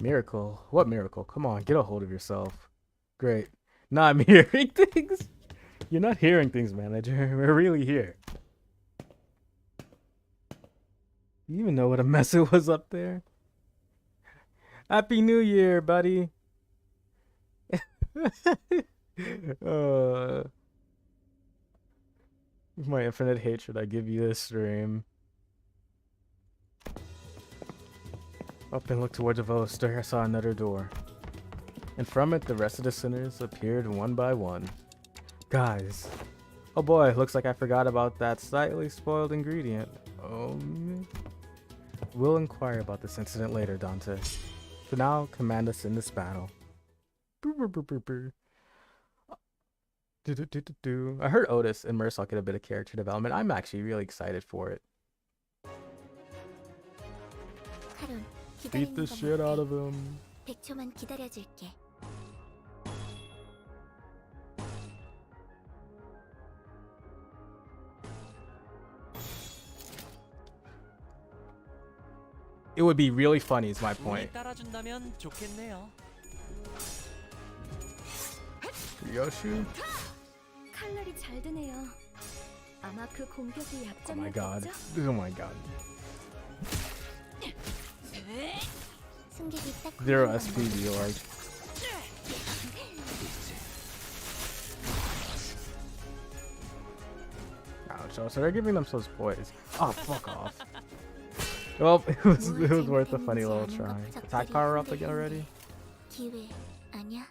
Miracle? What miracle? Come on, get a hold of yourself. Great. Now I'm hearing things? You're not hearing things, manager. We're really here. You even know what a mess it was up there? Happy New Year, buddy. My infinite hatred I give you this stream. Up and looked towards the Veloster, I saw another door. And from it, the rest of the sinners appeared one by one. Guys. Oh boy, looks like I forgot about that slightly spoiled ingredient. We'll inquire about this incident later, Dante. For now, command us in this battle. I heard Otis and Mercer get a bit of character development. I'm actually really excited for it. 카론, Beat the 기다리는 거 shit out 못해. of him. 100초만 기다려줄게. It would be really funny is my point. 운이 따라준다면 좋겠네요. Yoshu? 칼날이 잘 드네요. 아마 그 공격이 Oh my god. 약점이었겠죠? Oh my god. 승객이 딱 0 걸리는 SP 건 Lord. Ouch, so they're giving themselves poise. Oh, fuck off. Well, it was worth a funny little try. Attack power up again already? 기회 아니야?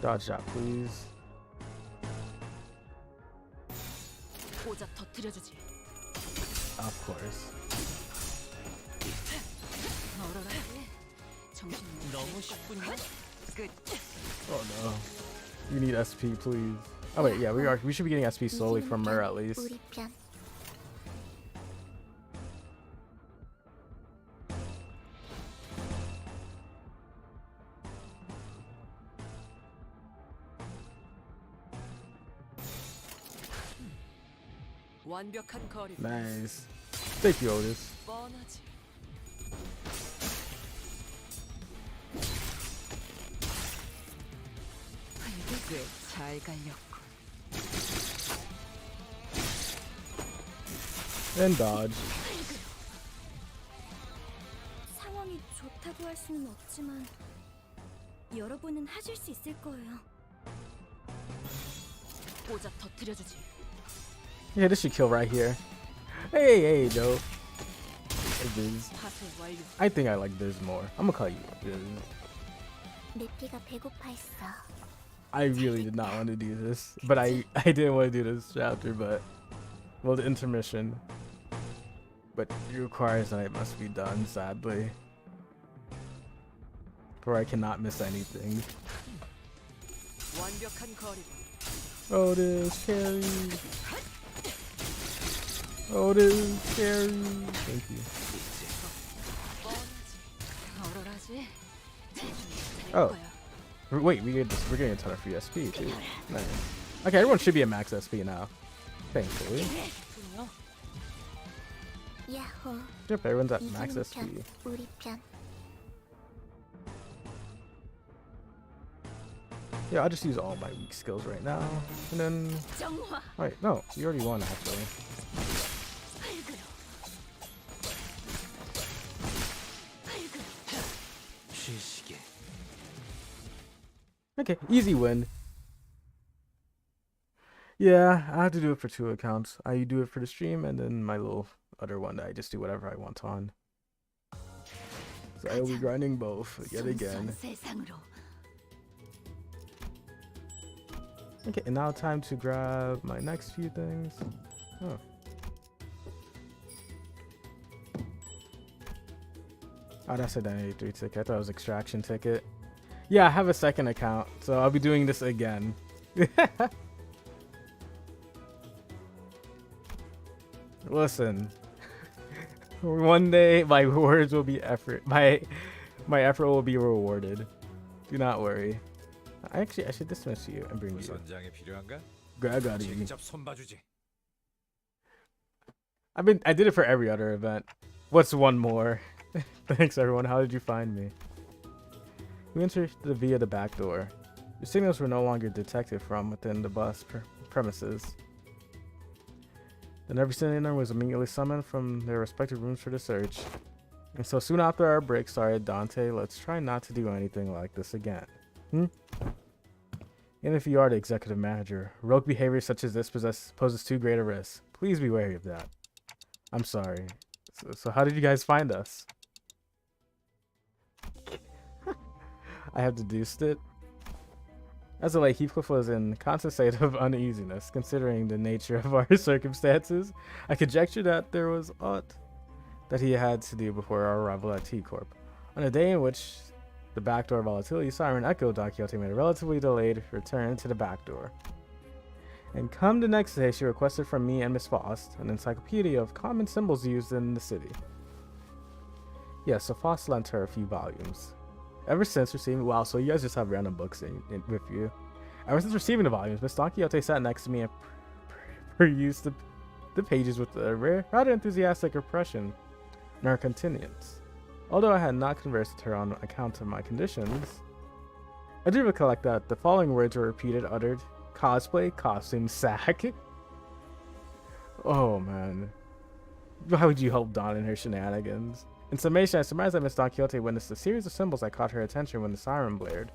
Dodge that, please. 고작 터뜨려주지. Of course. 얼어라지. 정신 너무 쉽군요. 끝. Oh no. You need SP, please. Oh wait, yeah, we should be getting SP slowly from her at least. 우리 편. 완벽한 거리. Nice. Thank you, Otis. 뻔하지. 꽤잘 갈렸고. And dodge. 상황이 좋다고 할 수는 없지만 여러분은 하실 수 있을 거예요. 고작 터뜨려주지. Yeah, this should kill right here. Hey, no. Hey, Biz. 파쇄 완료. I think I like Biz more. I'm gonna call you Biz. 내 피가 배고파했어. I really did not want to do this, but I didn't want to do this chapter, but well, the intermission. But it requires that it must be done, sadly. For I cannot miss anything. 완벽한 거리. Otis, carry. Otis, carry. Thank you. 뻔하지. 얼어라지. Oh. Wait, we're getting a ton of free SP too. Nice. Okay, everyone should be at max SP now. Thankfully. 군요. 야호. Yep, everyone's at max 이기는 SP. 편, 우리 편. Yeah, I'll just use all my weak skills right now. And then... 정화. Wait, no, you already won actually. 쉬시게. Okay, easy win. Yeah, I have to do it for 2 accounts. I do it for the stream and then my little other one that I just do whatever I want on. So I will be grinding both yet again. 세상으로. Okay, and now time to grab my next few things. Oh. Oh, that's a 983 ticket. I thought it was extraction ticket. Yeah, I have a second account, so I'll be doing this again. Listen, one day my words will be effort. My effort will be rewarded. Do not worry. I should dismiss you and bring you. 부선장이 필요한가? Gregory. 직접 손봐주지. I did it for every other event. What's one more? Thanks everyone. How did you find me? We entered via the back door. The signals were no longer detected from within the bus premises. Then every sinner was immediately summoned from their respective rooms for the search. And so soon after our break started, Dante, let's try not to do anything like this again. Even if you are the executive manager, rogue behavior such as this poses too great a risk. Please be wary of that. I'm sorry. So how did you guys find us? I have deduced it. As of late, Heathcliff was in constant state of uneasiness, considering the nature of our circumstances. I conjectured that there was aught that he had to do before our arrival at T-Corp. On a day in which the backdoor volatility siren echoed, Don Quixote made a relatively delayed return to the back door. And come the next day, she requested from me and Miss Faust an encyclopedia of common symbols used in the city. Yes, so Faust lent her a few volumes. Ever since receiving, wow, so you guys just have random books with you. Ever since receiving the volumes, Miss Don Quixote sat next to me and perused the pages with a rather enthusiastic impression in her continuance. Although I had not conversed with her on account of my conditions, I do recollect that the following words were repeated, uttered: cosplay, costume, sack. Oh man. Why would you help Dawn in her shenanigans? In summation, I surmised that Miss Don Quixote witnessed a series of symbols that caught her attention when the siren blared.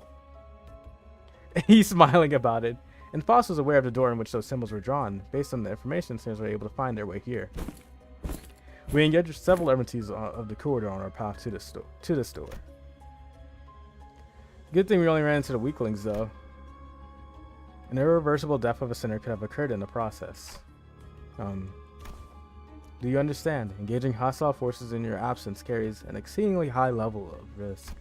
He's smiling about it, and Faust was aware of the door in which those symbols were drawn. Based on the information, sinners were able to find their way here. We engaged several employees of the corridor on our path to the store. Good thing we only ran into the weaklings, though. An irreversible death of a sinner could have occurred in the process. Do you understand? Engaging hostile forces in your absence carries an exceedingly high level of risk.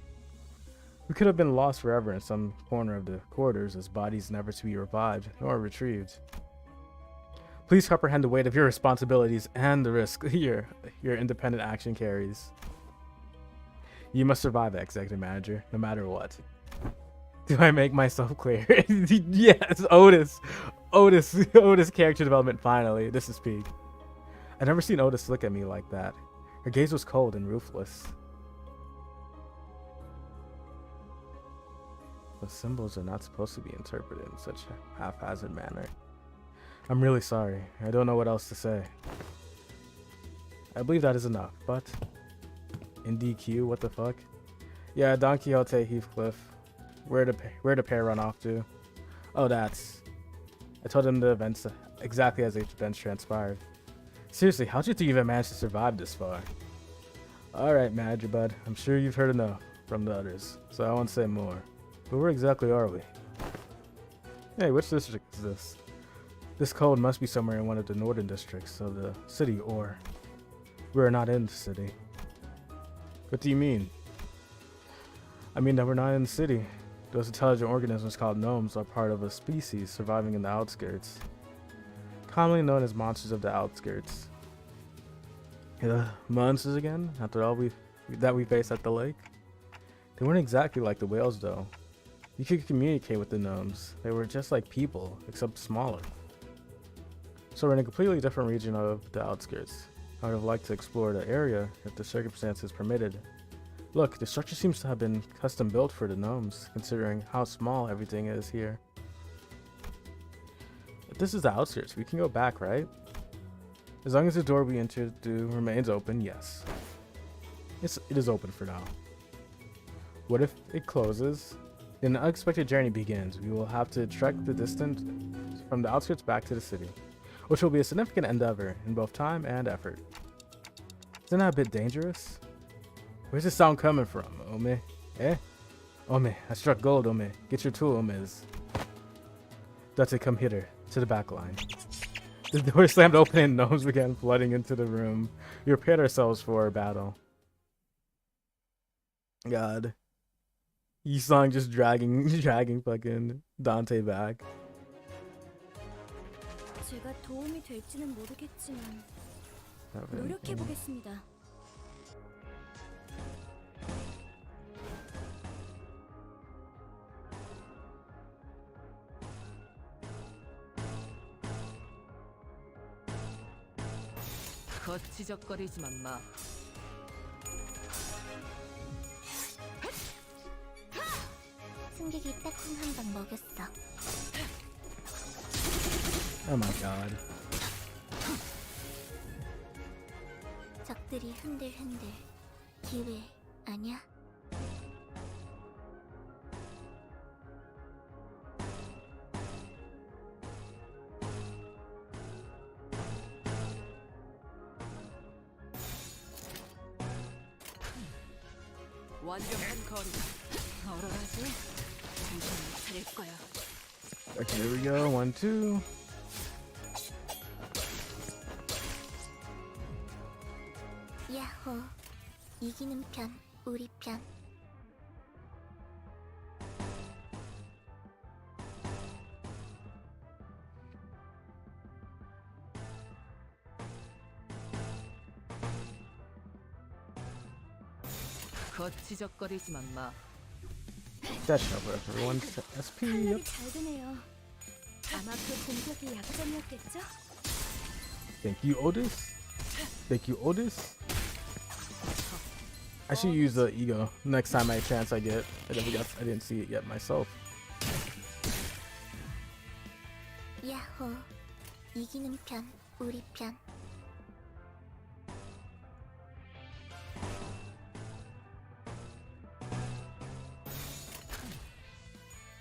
We could have been lost forever in some corner of the corridors as bodies never to be revived nor retrieved. Please comprehend the weight of your responsibilities and the risk your independent action carries. You must survive, Executive Manager, no matter what. Do I make myself clear? Yes, Otis, character development finally. This is peak. I'd never seen Otis look at me like that. Her gaze was cold and ruthless. The symbols are not supposed to be interpreted in such a haphazard manner. I'm really sorry. I don't know what else to say. I believe that is enough, but... in DQ, what the fuck? Yeah, Don Quixote, Heathcliff. Where'd the pair run off to? Oh, that's... I told him the events exactly as the events transpired. Seriously, how'd you think you even managed to survive this far? Alright, Manager Bud. I'm sure you've heard enough from the others, so I won't say more. But where exactly are we? Hey, which district is this? This code must be somewhere in one of the northern districts of the city, or... we're not in the city. What do you mean? I mean that we're not in the city. Those intelligent organisms called gnomes are part of a species surviving in the outskirts, commonly known as monsters of the outskirts. Monsters again? After all that we faced at the lake? They weren't exactly like the whales though. You could communicate with the gnomes. They were just like people, except smaller. So we're in a completely different region of the outskirts. I would have liked to explore the area if the circumstances permitted. Look, the structure seems to have been custom built for the gnomes, considering how small everything is here. If this is the outskirts, we can go back, right? As long as the door we entered through remains open, yes. It is open for now. What if it closes? An unexpected journey begins. We will have to trek the distance from the outskirts back to the city, which will be a significant endeavor in both time and effort. Isn't that a bit dangerous? Where's this sound coming from, Ome? Eh? Ome, I struck gold, Ome. Get your tool, Omes. That's it, come hither, to the back line. The door slammed open and gnomes began flooding into the room. We prepared ourselves for our battle. God. Yisong just dragging fucking Dante back. 제가 도움이 될지는 모르겠지만 노력해 보겠습니다. 거치적거리지만 마. 승객이 딱콩 한 방 먹였어. Oh my god. 것들이 흔들흔들. 기회 아냐? 완벽한 거리. 얼얼하지? 정신을 차릴 거야. Okay, here we go. 1, 2. 야호. 이기는 편, 우리 편. 거치적거리지만 마. Dash over everyone's SP. 탄력이 Yep. 잘 드네요. 아마 그 공격이 약점이었겠죠? Thank you, Otis. Thank you, Otis. I should use the ego next time I chance I get. I didn't see it yet myself. 야호. 이기는 편, 우리 편.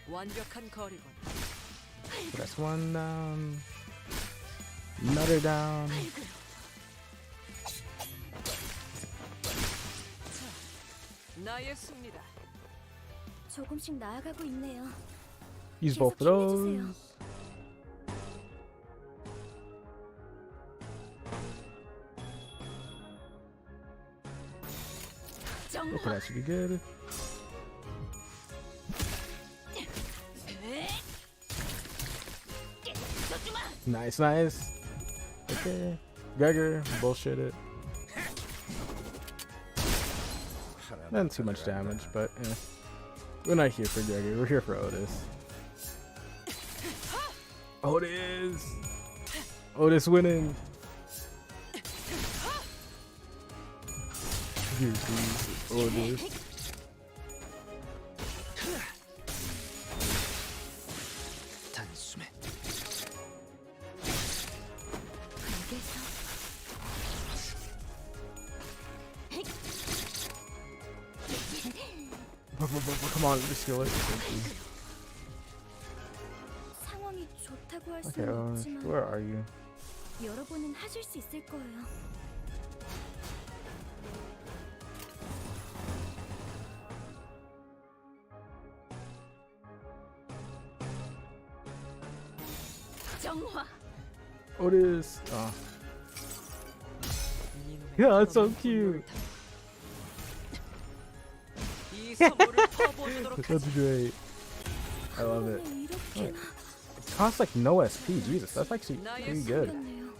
완벽한 거리군. Press 1 down. Another down. 나의 승리다. 조금씩 나아가고 있네요. Use 계속 both of those. 힘내주세요. Okay, that should be good. Nice, nice. Okay. Gregor, bullshit it. Not too much damage, but yeah. We're not here for Gregor, we're here for Otis. Otis! Otis winning! Here comes Otis. 단숨에 Come on, just kill it. 상황이 좋다고 할 Okay, 수는 없지만 where are you? 여러분은 하실 수 있을 거예요. 정화. Otis! Oh. 이놈의 Yeah, that's so 그런 cute. 이 선물을 퍼부어주도록 That's 하지. great. I love it. 상황이 이렇게나 It costs like no SP. Jesus, that's actually pretty good. 생겼네요.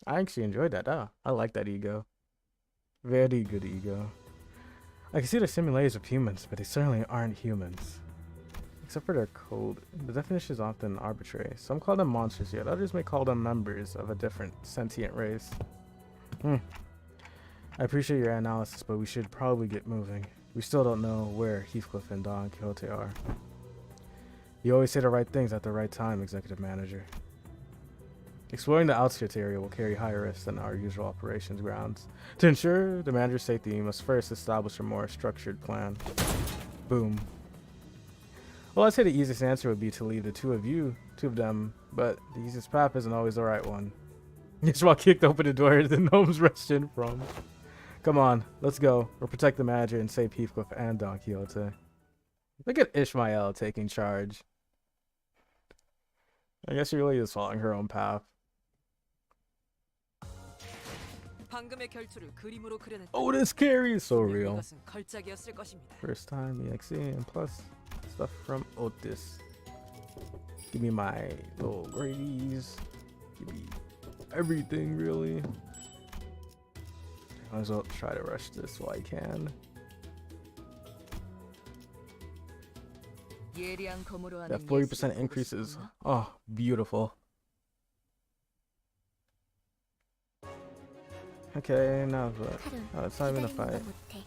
I actually enjoyed that. I like that ego. Very good ego. I can see they're simulators of humans, but they certainly aren't humans. Except for their code. The definition is often arbitrary. Some call them monsters, yet others may call them members of a different sentient race. I appreciate your analysis, but we should probably get moving. We still don't know where Heathcliff and Don Quixote are. You always say the right things at the right time, Executive Manager. Exploring the outskirts area will carry higher risks than our usual operations grounds. To ensure the manager's safety, you must first establish a more structured plan. Boom. Well, I'd say the easiest answer would be to leave the two of them, but the easiest path isn't always the right one. Ishmael kicked open the door the gnomes rushed in from. Come on, let's go. We'll protect the manager and save Heathcliff and Don Quixote. Look at Ishmael taking charge. I guess she really is following her own path. 방금의 결투를 그림으로 그려냈다. Oh, this carry is so 분명 real. 이것은 걸작이었을 것입니다. First time EXE and plus stuff from Otis. Give me my little gradies. Give me everything, really. Might as well try to rush this while I can. 예리한 검으로 하는 That 40% 예술을 보고 increase is, 싶구나. oh, beautiful. Okay, now what? 카론, Oh, it's not even a 기다리는 fight. 거 못해.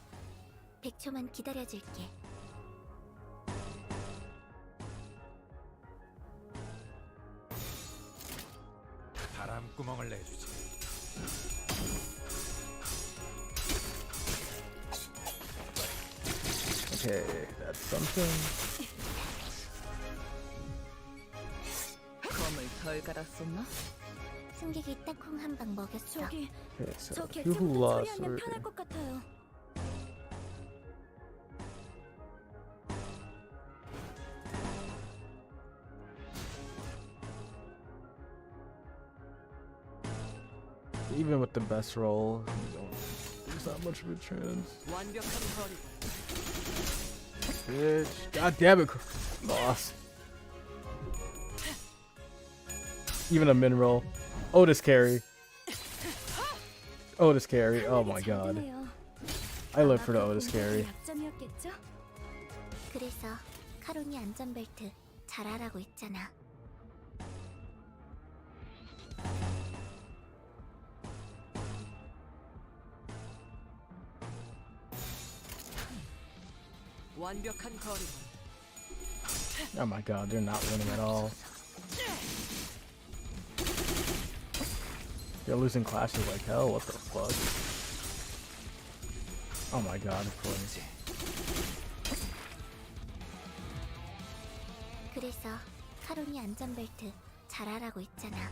100초만 기다려줄게. 구멍을 내주지. Okay, that's something. 검을 덜 갈았었나? 승객이 딱 콩 한 방 먹였어. 저기 Okay, so 저 people 개체부터 lost 처리하면 or 편할 것 같아요. even with the best roll, there's not much of a chance. 완벽한 거리. Bitch, god damn it, lost. Even a min roll. Otis carry. Otis carry. Oh my god. I live for the Otis carry. 약점이었겠죠? 그래서 카론이 안전벨트 잘하라고 했잖아. 완벽한 거리. Oh my god, they're not winning at all. They're losing clashes like hell. What the fuck? Oh my god, of course. 그래서 카론이 안전벨트 잘하라고 했잖아.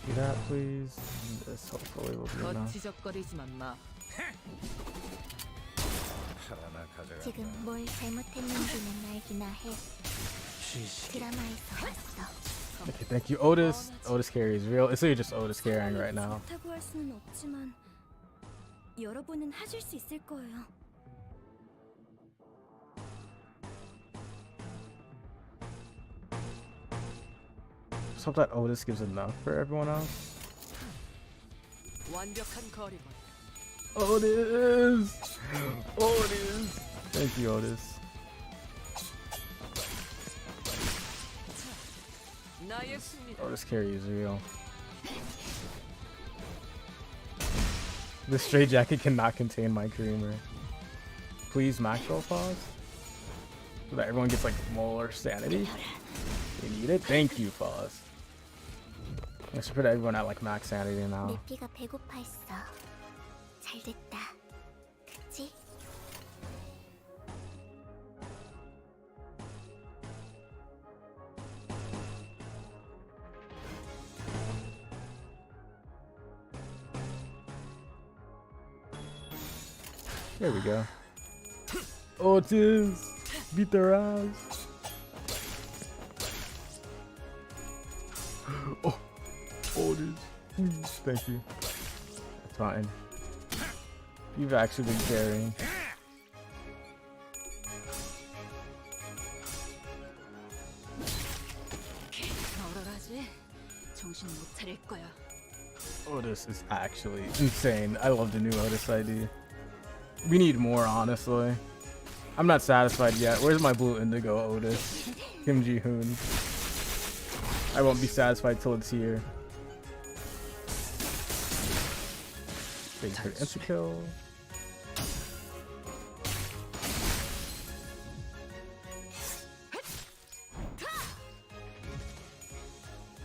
Do that, please. This hopefully will be enough. 거치적거리지만 마. 하나 가져가. 지금 뭘 잘못했는지는 알기나 해. 쉬시. 드라마에서 봤어. Okay, thank you, Otis. Otis carry is real. It's literally just Otis carrying right now. 좋다고 할 수는 없지만 여러분은 하실 수 있을 거예요. Just hope that Otis gives enough for everyone else. 완벽한 거리. Otis! Otis! Thank you, Otis. 나의 승리다. Otis carry is real. This straight jacket cannot contain my creamer. Please Maxwell pause. So that everyone gets like more sanity. They need it. Thank you, pause. I should put everyone at like max sanity now. 내 피가 배고파했어. 잘 됐다. 그치? There we go. Otis! Beat their ass! Oh! Otis! Please, thank you. That's fine. You've actually been carrying. 얼얼하지? 정신 못 차릴 거야. Otis is actually insane. I love the new Otis ID. We need more, honestly. I'm not satisfied yet. Where's my blue indigo Otis? Kim Ji-hoon. I won't be satisfied till it's here. Big for insta-kill.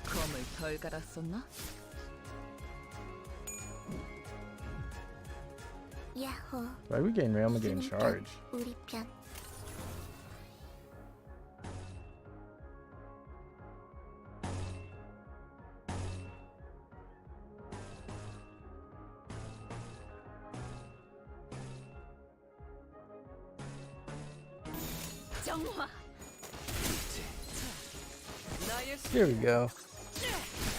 검을 덜 갈았었나? 야호. Why are we getting Realm getting charged? 우리 편. 정화. 나의 Here we go.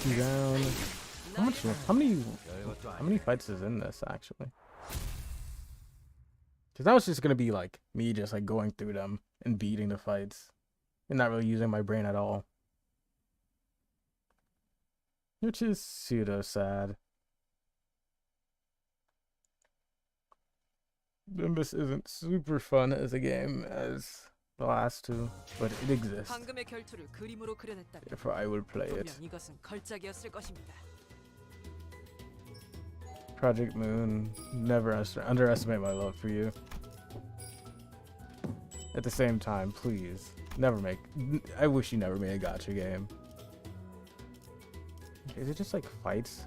Two down. How much? How many fights is in this actually? Because now it's just gonna be like me just like going through them and beating the fights, and not really using my brain at all, which is pseudo sad. Limbus isn't super fun as a game as the last two, but it exists. 방금의 결투를 그림으로 그려냈다면 Therefore, I will play it. 분명 이것은 걸작이었을 것입니다. Project Moon, never underestimate my love for you. At the same time, please, never make. I wish you never made a gacha game. Is it just like fights?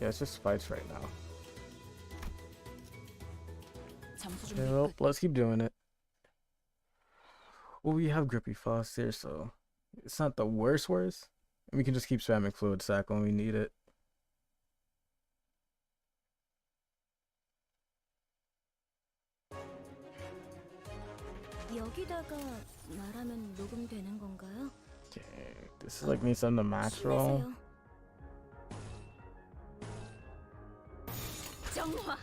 Yeah, it's just fights right now. 잠수 Okay, 준비 well, 끝. let's keep doing it. Well, we have Grippy Frost here, so it's not the worst. And we can just keep spamming Fluid Sac when we need it. 여기다가 말하면 녹음되는 건가요? Okay, this is like needs some of the max roll. 심해세요. 정화.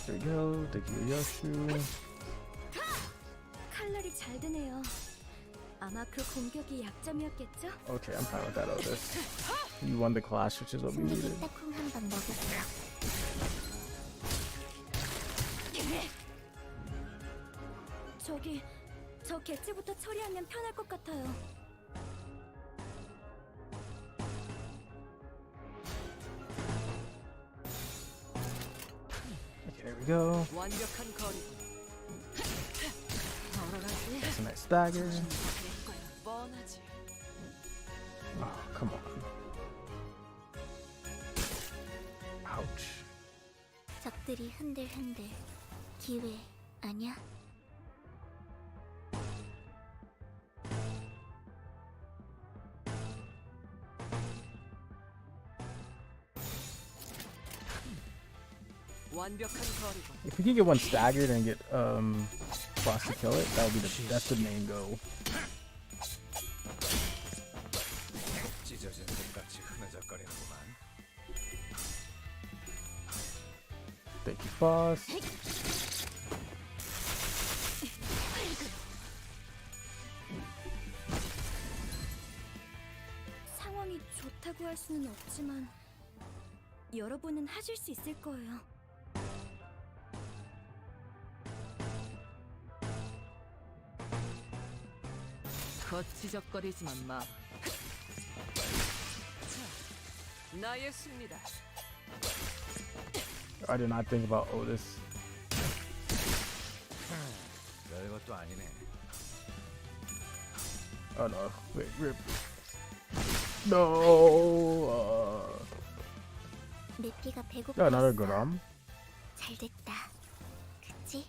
There we go. Thank you, Yoshu. 칼날이 잘 드네요. 아마 그 공격이 약점이었겠죠? Okay, I'm fine with that, Otis. You won the clash, which is what we needed. 딱콩 한번 먹을게요. 저기, 저 객체부터 처리하면 편할 것 같아요. Okay, there we go. 완벽한 거리. 걸어가지. That's a nice dagger. 될 거야. 뻔하지. Oh, come on. Ouch. 적들이 흔들흔들. 기회 아니야? 완벽한 거리고. If we can get one staggered and get Frost to kill it, that's the main goal. 찢어진 것같이 흐느적거리는구만. Thank you, Frost. 상황이 좋다고 할 수는 없지만 여러분은 하실 수 있을 거예요. 거치적거리지만 마. 자, 나의 승리다. I did not think about Otis. 별것도 아니네. Oh no, wait, rip. No. 맵기가 배고팠어. Got another Grom. 잘 됐다. 그치?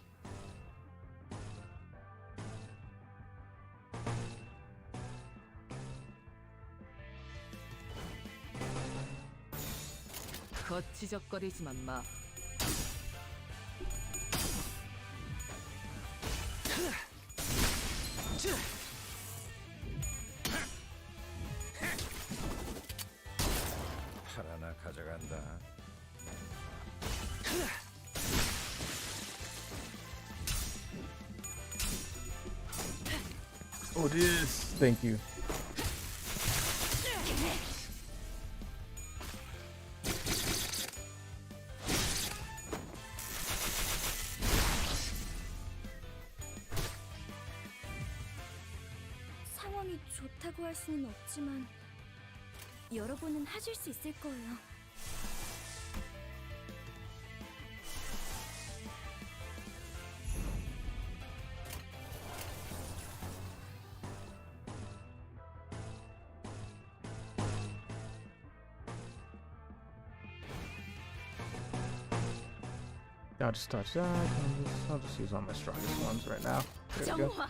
거치적거리지만 마. 팔 하나 가져간다. Otis, thank you. 상황이 좋다고 할 수는 없지만 여러분은 하실 수 있을 거예요. I'll just touch that. I'll just use all my strongest ones right now. There we go. 정화.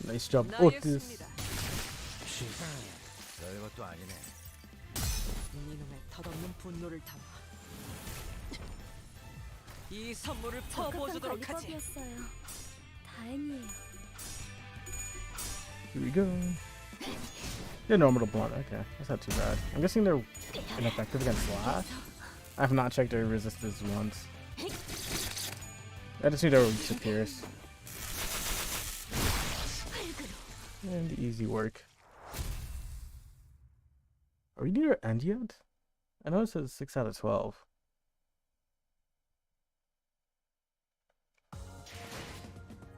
Nice job, 나의 Otis. 승리다. 별것도 아니네. 이놈의 덧없는 분노를 담아 이 선물을 적합한 퍼부어주도록 하지. 관리법이었어요. 다행이에요. Here we go. Yeah, normal to blunt. Okay, that's not too bad. I'm guessing they're ineffective against Slash. I have not checked their resistance once. I just need to weak to Pierce. And easy work. Are we near end yet? I know it says 6 out of 12.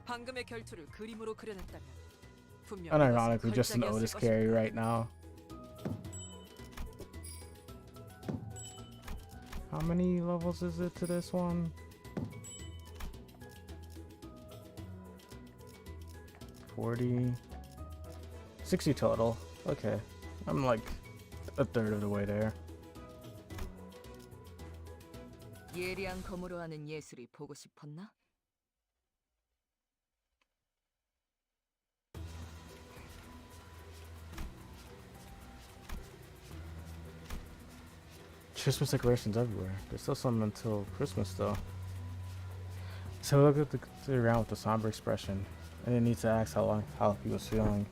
방금의 결투를 그림으로 그려냈다면 분명 Unironically, just an 걸작이었을 Otis 것이다. carry right now. How many levels is it to this one? 40, 60 total. Okay, I'm like a third of the way there. 예리한 검으로 하는 예술이 보고 싶었나? Christmas decorations everywhere. There's still some until Christmas though. So look at the around with a somber expression. I didn't need to ask how he was feeling.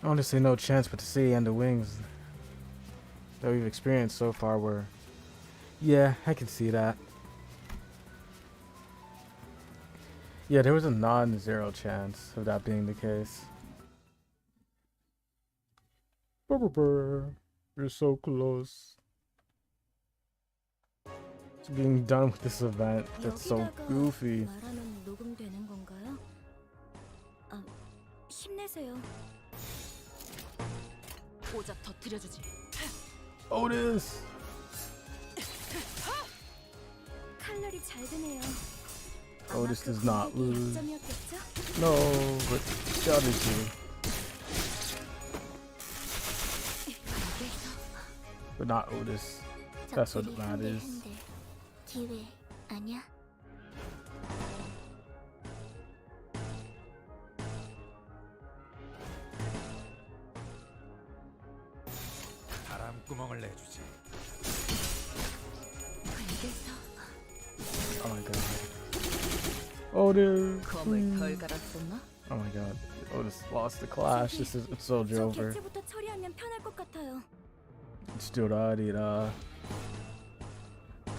Honestly, no chance but to see, and the wings that we've experienced so far were... Yeah, I can see that. Yeah, there was a non-zero chance of that being the case. You're so close to being done with this event. That's so goofy. 말하면 녹음되는 건가요? 아, 힘내세요. 오자 터뜨려주지. Otis! 칼날이 잘 드네요. Otis does not lose. 약점이었겠죠? No, but the others do. But not Otis. That's what matters. 기회 아니야? 바람구멍을 내주지. Oh my god. Otis! 검을 덜 갈았었나? Oh my god. Otis lost the clash. This is it's soldier 저 over. 개체부터 처리하면 편할 것 같아요. Sturarira.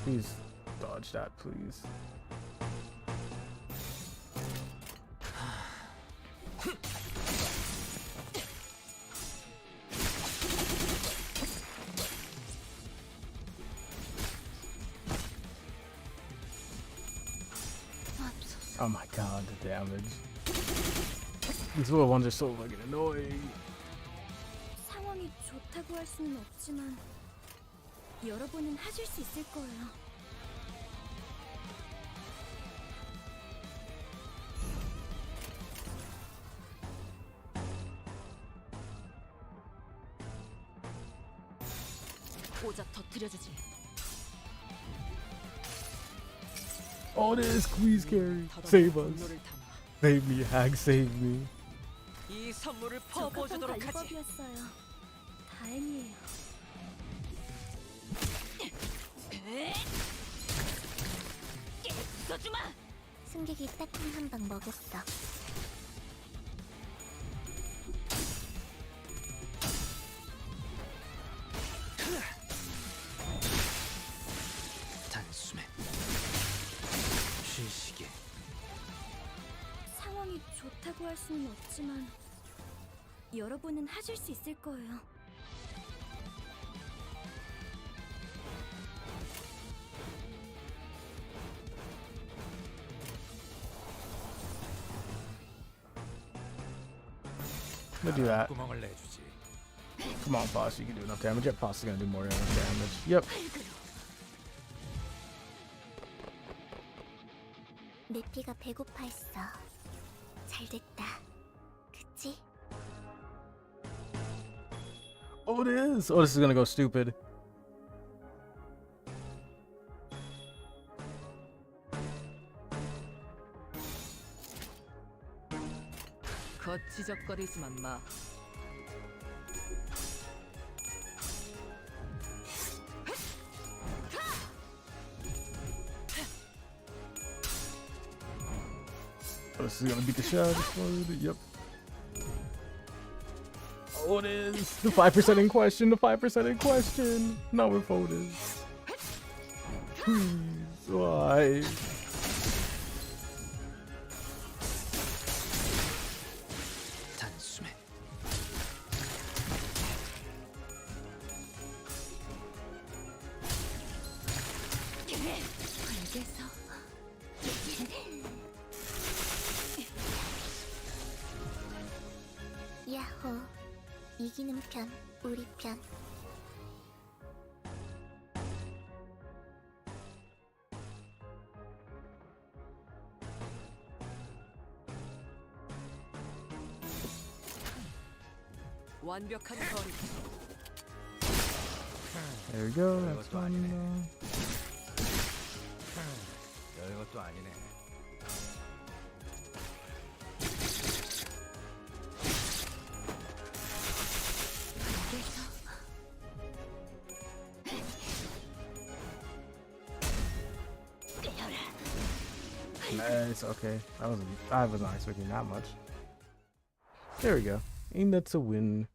Please dodge that, please. Oh my god, the damage. These little ones are so fucking annoying. 상황이 좋다고 할 수는 없지만 여러분은 하실 수 있을 거예요. 오자 터뜨려주지. Otis, please carry. Save us. 분노를 담아 Save me, Hag, save me. 이 선물을 적합한 퍼부어주도록 하지. 관리법이었어요. 다행이에요. 써주마. 승객이 따끔 한 방 먹였어. 단숨에 쉬시게. 상황이 좋다고 할 수는 없지만 여러분은 하실 수 있을 거예요. We'll do that. 구멍을 내주지. Come on, boss, you can do enough damage. Your boss is gonna do more damage. Yep. 내 피가 배고파했어. 잘 됐다. 그치? Otis! Otis is gonna go stupid. 거치적거리지만 마. Otis is gonna beat the shit out of this one. Yep. Otis! The 5% in question, the 5% in question! Not with Otis. Please, why? 단숨에 알겠어. 우리 편. 완벽한 거리. There we go. That's one. 별것도 아니네. Nice. Okay. I was not expecting that much. There we go. Ain't that a win?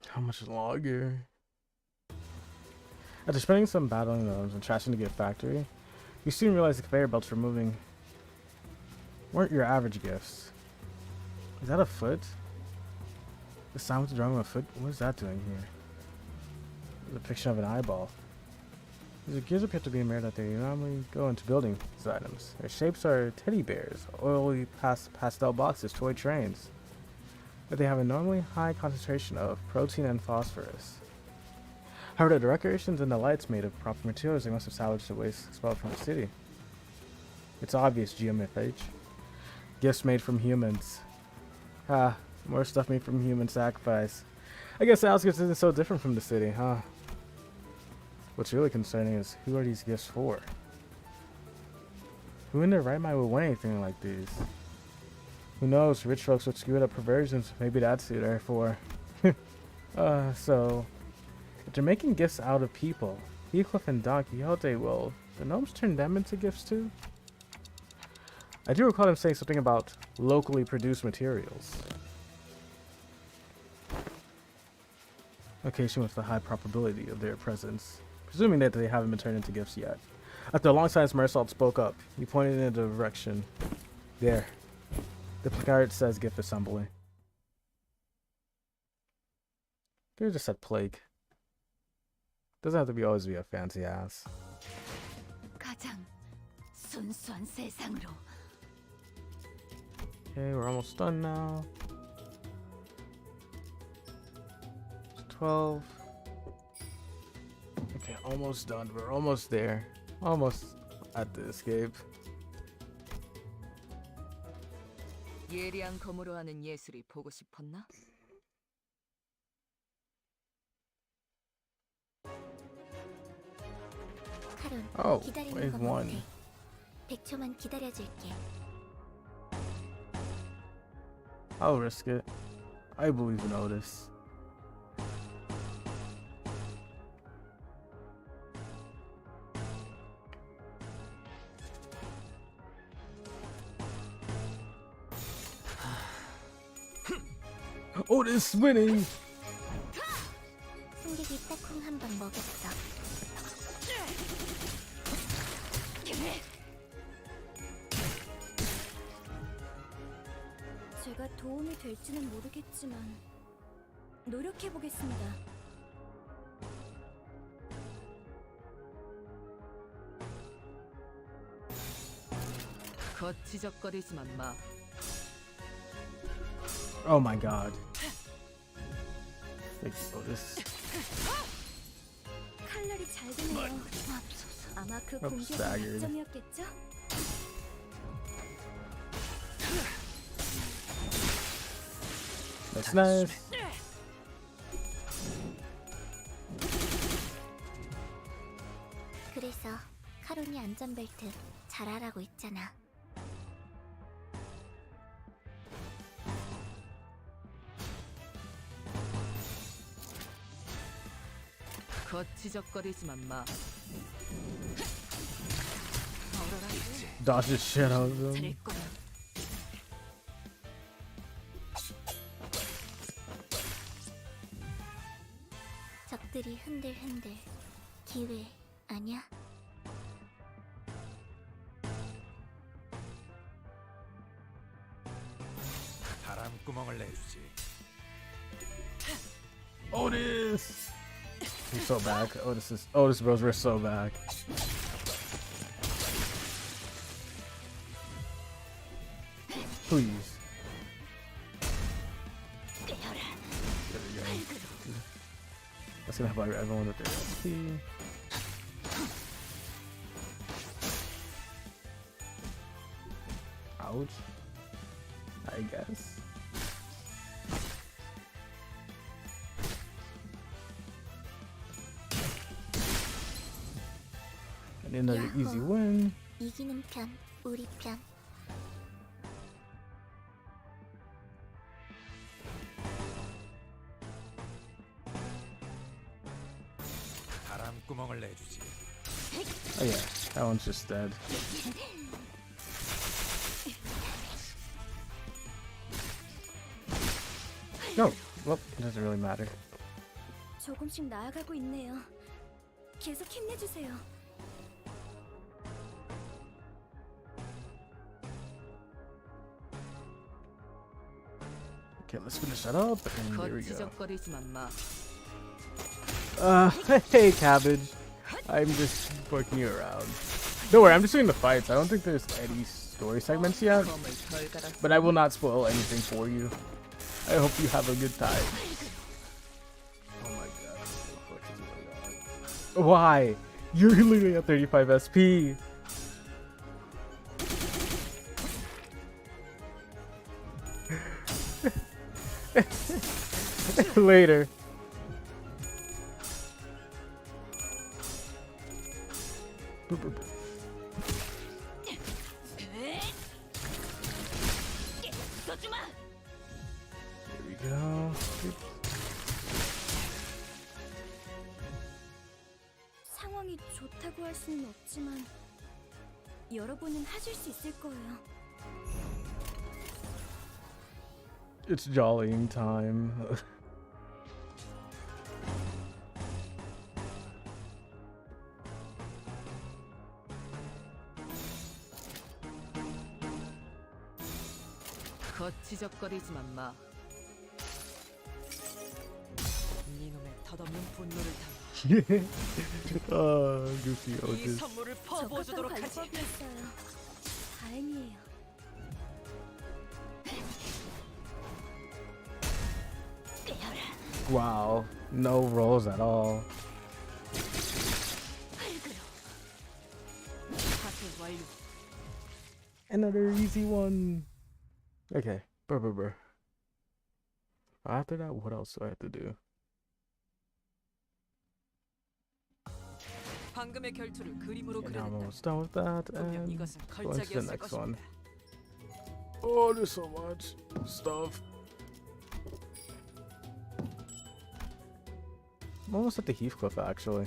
How much longer? After spending some battling those and trashing the gift factory, you soon realized the conveyor belts weren't your average gifts. Is that a foot? The sound with the drum of a foot? What is that doing here? The depiction of an eyeball. These gears appear to be made that they normally go into building these items. Their shapes are teddy bears, oily pastel boxes, toy trains. But they have a normally high concentration of protein and phosphorus. However, the decorations and the lights made of proper materials, they must have salvaged the waste expelled from the city. It's obvious, GMFH. Gifts made from humans. Ah, more stuff made from human sacrifice. I guess the outskirts isn't so different from the city, huh? What's really concerning is, who are these gifts for? Who in their right mind would want anything like these? Who knows, rich folks with screwed up perversions, maybe that's who they're for. So, if they're making gifts out of people, Heathcliff and Don Quixote, will the gnomes turn them into gifts too? I do recall them saying something about locally produced materials. Location with the high probability of their presence, presuming that they haven't been turned into gifts yet. After a long silence, Marisol spoke up. He pointed in a direction. There. The placard says gift assembly. Could have just said plague. Doesn't have to always be a fancy ass. 가장 순수한 세상으로. Okay, we're almost done now. 12. Okay, almost done. We're almost there. Almost at the escape. 예리한 검으로 하는 예술이 보고 싶었나? 카론, Oh, 기다리는 wave 건 one. 못해. 100초만 기다려줄게. I'll risk it. I believe in Otis. Otis winning! 승객이 딱콩 한 번 먹였어. 제가 도움이 될지는 모르겠지만 노력해 보겠습니다. 거치적거리지만 마. Oh my god. Thank you, Otis. 칼날이 잘 드네요. 아마 그 공격이 staggered. 약점이었겠죠? That's nice. 그래서 카론이 안전벨트 잘하라고 했잖아. 거치적거리지만 마. Dodge the shit out of them. 될 거야. 적들이 흔들흔들 기회 아니야? 바람구멍을 내주지. Otis! He's so back. Otis bros, we're so back. Please. That's gonna help everyone with their SP. Ouch. I guess. And another easy win. 이기는 편, 우리 편. 바람구멍을 내주지. Oh yeah, that one's just dead. No, well, it doesn't really matter. 조금씩 나아가고 있네요. 계속 힘내주세요. Okay, let's finish that up, and there we go. 거치적거리지만 마. Hey, Cabbage. I'm just poking you around. Don't worry, I'm just doing the fights. I don't think there's any story segments yet, 검을 덜 갈았어. but I will not spoil anything for you. I hope you have a good time. Oh my god. What is going on? Why? You're literally at 35 SP. Later. Boop, boop, boop. There we go. 상황이 좋다고 할 수는 없지만 여러분은 하실 수 있을 거예요. It's jollying time. 거치적거리지만 마. 이놈의 덧없는 분노를 담아 Goofy 이 Otis. 선물을 적합한 퍼부어주도록 하지. 방법이었어요. 다행이에요. Wow, no rolls at all. 파괴 완료. Another easy one. Okay, brr. After that, what else do I have to do? 방금의 결투를 그림으로 Okay, now I'm 그려냈다. almost done with that, 분명 and 이것은 go into the 걸작이었을 next one. 것입니다. Oh, there's so much stuff. I'm almost at the Heathcliff, actually.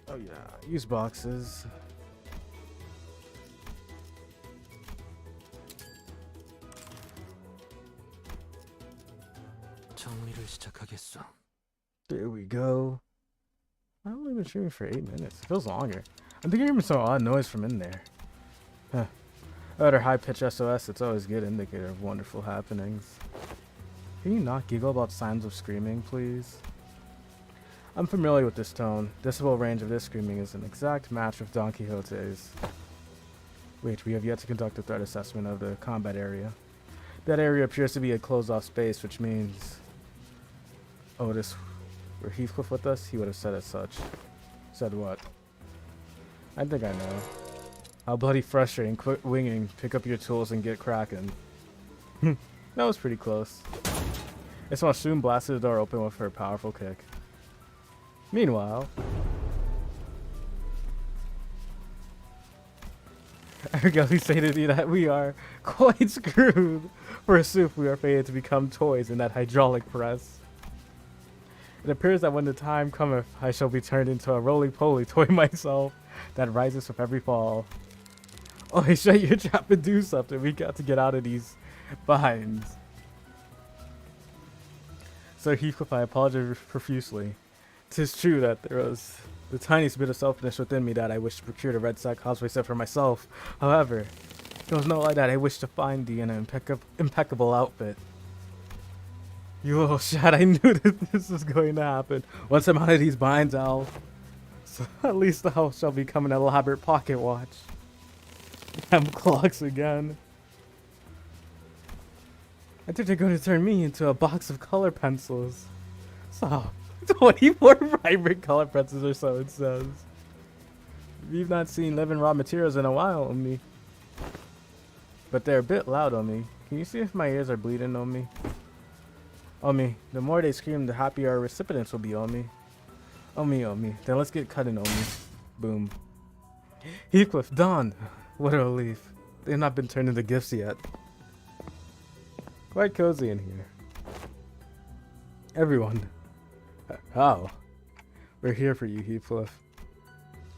Oh yeah, use boxes. 정리를 시작하겠어. There we go. I've only been streaming for 8 minutes. It feels longer. I'm thinking hearing some odd noise from in there. Huh. At our high-pitched SOS, it's always a good indicator of wonderful happenings. Can you not giggle about signs of screaming, please? I'm familiar with this tone. Decibel range of this screaming is an exact match with Don Quixote's. Wait, we have yet to conduct a threat assessment of the combat area. That area appears to be a closed-off space, which means... Otis, were Heathcliff with us, he would have said as such. Said what? I think I know. How bloody frustrating, quit winging, pick up your tools and get cracking. That was pretty close. Isma soon blasted the door open with her powerful kick. Meanwhile... Ergelli stated to me that we are quite screwed. For a soup, we are fated to become toys in that hydraulic press. It appears that when the time cometh, I shall be turned into a roly-poly toy myself that rises with every fall. Oh, hey, shut your trap and do something. We got to get out of these binds. Sir Heathcliff, I apologize profusely. 'Tis true that there was the tiniest bit of selfishness within me that I wished to procure the red sack cosplay set for myself. However, there was no lie that I wished to find thee in an impeccable outfit. You little shit, I knew that this was going to happen. Once I'm out of these binds, so at least the house shall become an elaborate pocket watch. Damn clocks again. I think they're going to turn me into a box of color pencils. So, 24 vibrant color pencils or so it says. We've not seen living raw materials in a while on me. But they're a bit loud on me. Can you see if my ears are bleeding on me? On me. The more they scream, the happier our recipients will be on me. On me, on me. Then let's get cutting on me. Boom. Heathcliff, Dawn. What a relief. They've not been turned into gifts yet. Quite cozy in here. Everyone. Oh. We're here for you, Heathcliff.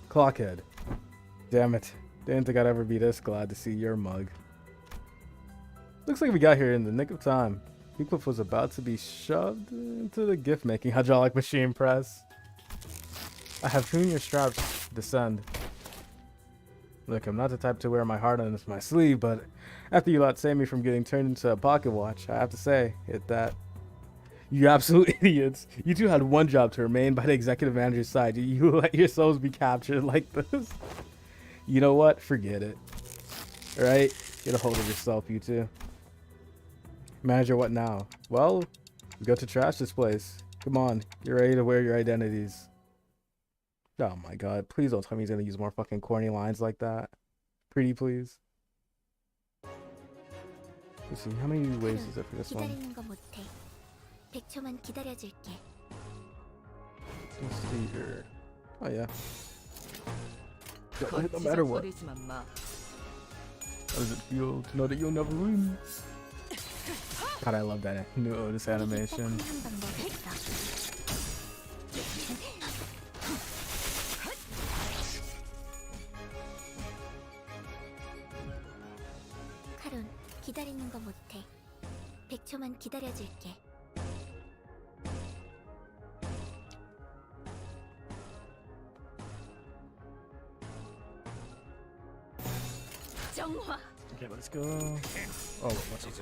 Clockhead. Damn it. Didn't think I'd ever be this glad to see your mug. Looks like we got here in the nick of time. Heathcliff was about to be shoved into the gift-making hydraulic machine press. I have tuned your straps. Descend. Look, I'm not the type to wear my heart on my sleeve, but after you lot saved me from getting turned into a pocket watch, I have to say, hit that. You absolute idiots. You two had one job to remain by the executive manager's side. You let yourselves be captured like this. You know what? Forget it. Alright? Get a hold of yourself, you two. Manager, what now? Well, we got to trash this place. Come on. You're ready to wear your identities. Oh my god. Please don't tell me he's gonna use more fucking corny lines like that. Pretty please. Let's see. How many waves is it for this one? 기다리는 거 못해. 100초만 기다려줄게. Let's see here. Oh yeah. No matter what. 거리지만 마. How does it feel to know that you'll never win? God, I love that new Otis animation. 한 방법이 있어. 카론, 기다리는 거 못해. 100초만 기다려줄게. 정화. Okay, let's go. Oh, what's up?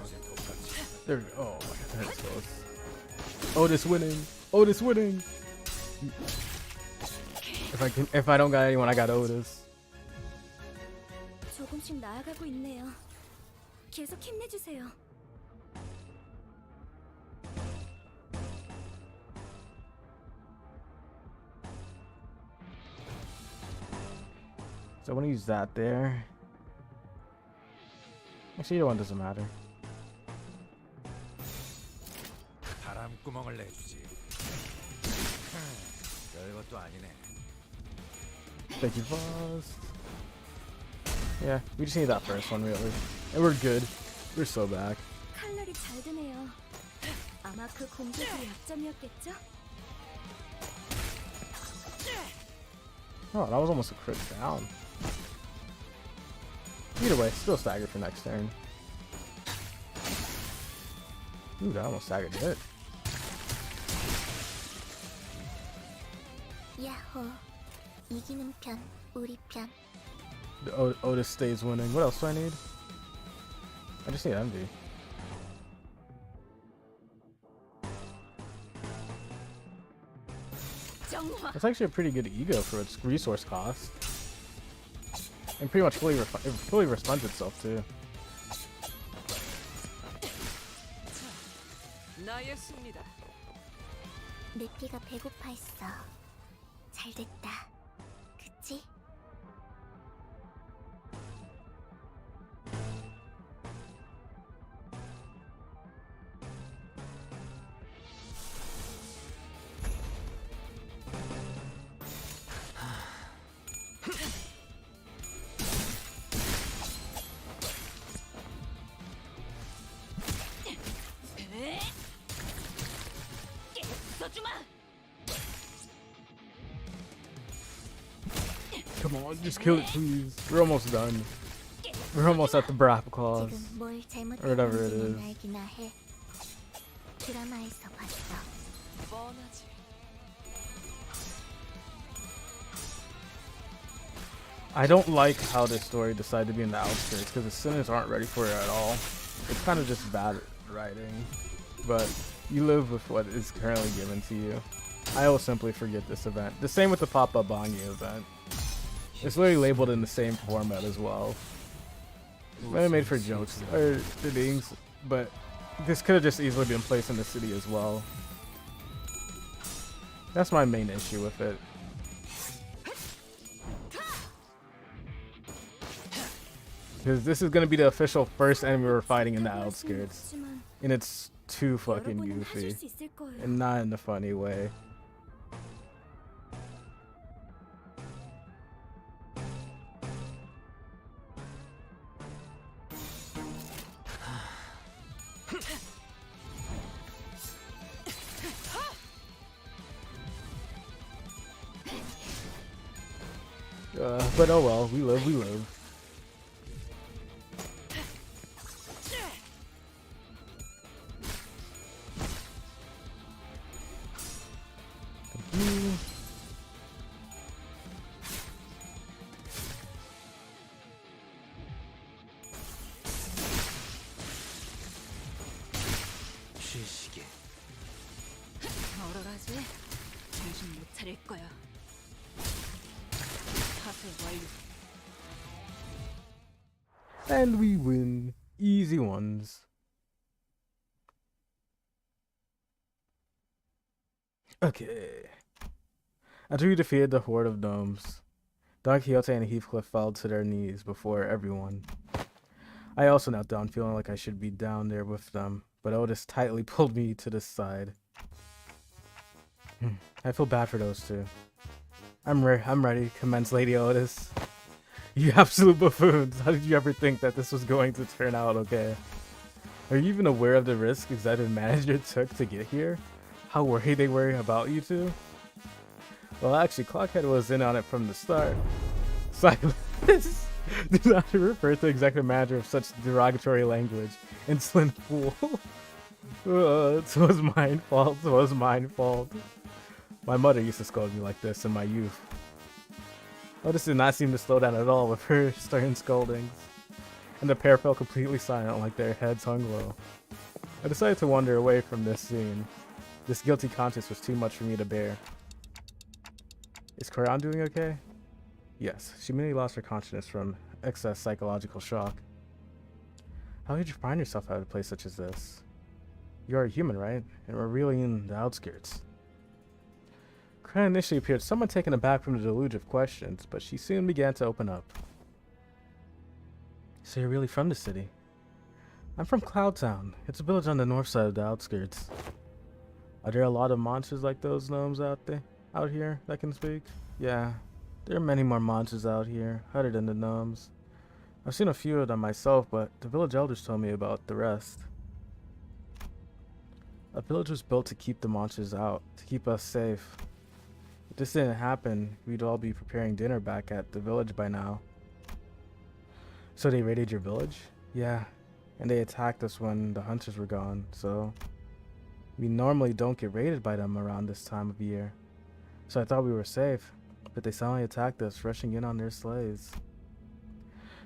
There we go. Oh, that's close. Otis winning. Otis winning. If I don't got anyone, I got Otis. 조금씩 나아가고 있네요. 계속 힘내주세요. So I want to use that there. Actually, either one doesn't matter. 바람구멍을 내주지. 별것도 아니네. Thank you, boss. Yeah, we just need that first one, really. And we're good. We're so back. 칼날이 잘 드네요. 아마 그 공격이 약점이었겠죠? Oh, that was almost a crit down. Either way, still staggered for next turn. Ooh, that almost staggered hit. 야호. 이기는 편, 우리 편. The Otis stays winning. What else do I need? I just need Envy. That's actually a pretty good ego for its resource cost. And pretty much fully responds itself too. 나의 승리다. 내 피가 배고파했어. 잘 됐다. 그치? Come on, just kill it, please. We're almost done. We're almost at the BRAPCLAUS. 지금 뭘 Or whatever it 잘못했는지는 is. 알기나 해. 드라마에서 봤어. 뻔하지. I don't like how this story decided to be in the outskirts because the sinners aren't ready for it at all. It's kind of just bad writing. But you live with what is currently given to you. I will simply forget this event. The same with the Papa Bangi event. It's literally labeled in the same format as well. It's mainly made for jokes or things, but This could have just easily been placed in the city as well. That's my main issue with it. Because this is going to be the official first enemy we're fighting in the outskirts. And it's too fucking goofy. And not in a funny way. But oh well, we live, we live. 시시게. 얼얼하지? 정신 못 차릴 거야. 사슬 완료. And we win. Easy ones. Okay. After we defeated the horde of gnomes, Don Quixote and Heathcliff fell to their knees before everyone. I also knelt down, feeling like I should be down there with them, but Otis tightly pulled me to the side. I feel bad for those two. I'm ready, commenced Lady Otis. You absolute buffoons. How did you ever think that this was going to turn out okay? Are you even aware of the risk executive manager took to get here? How worried they were about you two? Well, actually, Clockhead was in on it from the start. Silence. Do not refer to executive manager with such derogatory language. Insolent fool. It was my fault. It was my fault. My mother used to scold me like this in my youth. Otis did not seem to slow down at all with her stern scoldings, and the pair fell completely silent like their heads hung low. I decided to wander away from this scene. This guilty conscience was too much for me to bear. Is Crayon doing okay? Yes, she merely lost her consciousness from excess psychological shock. How did you find yourself at a place such as this? You are a human, right? And we're really in the outskirts. Crayon initially appeared somewhat taken aback from the deluge of questions, but she soon began to open up. So you're really from the city? I'm from Cloudtown. It's a village on the north side of the outskirts. Are there a lot of monsters like those gnomes out here that can speak? Yeah, there are many more monsters out here, other than the gnomes. I've seen a few of them myself, but the village elders told me about the rest. A village was built to keep the monsters out, to keep us safe. If this didn't happen, we'd all be preparing dinner back at the village by now. So they raided your village? Yeah, and they attacked us when the hunters were gone, so we normally don't get raided by them around this time of year. So I thought we were safe, but they suddenly attacked us, rushing in on their sleighs.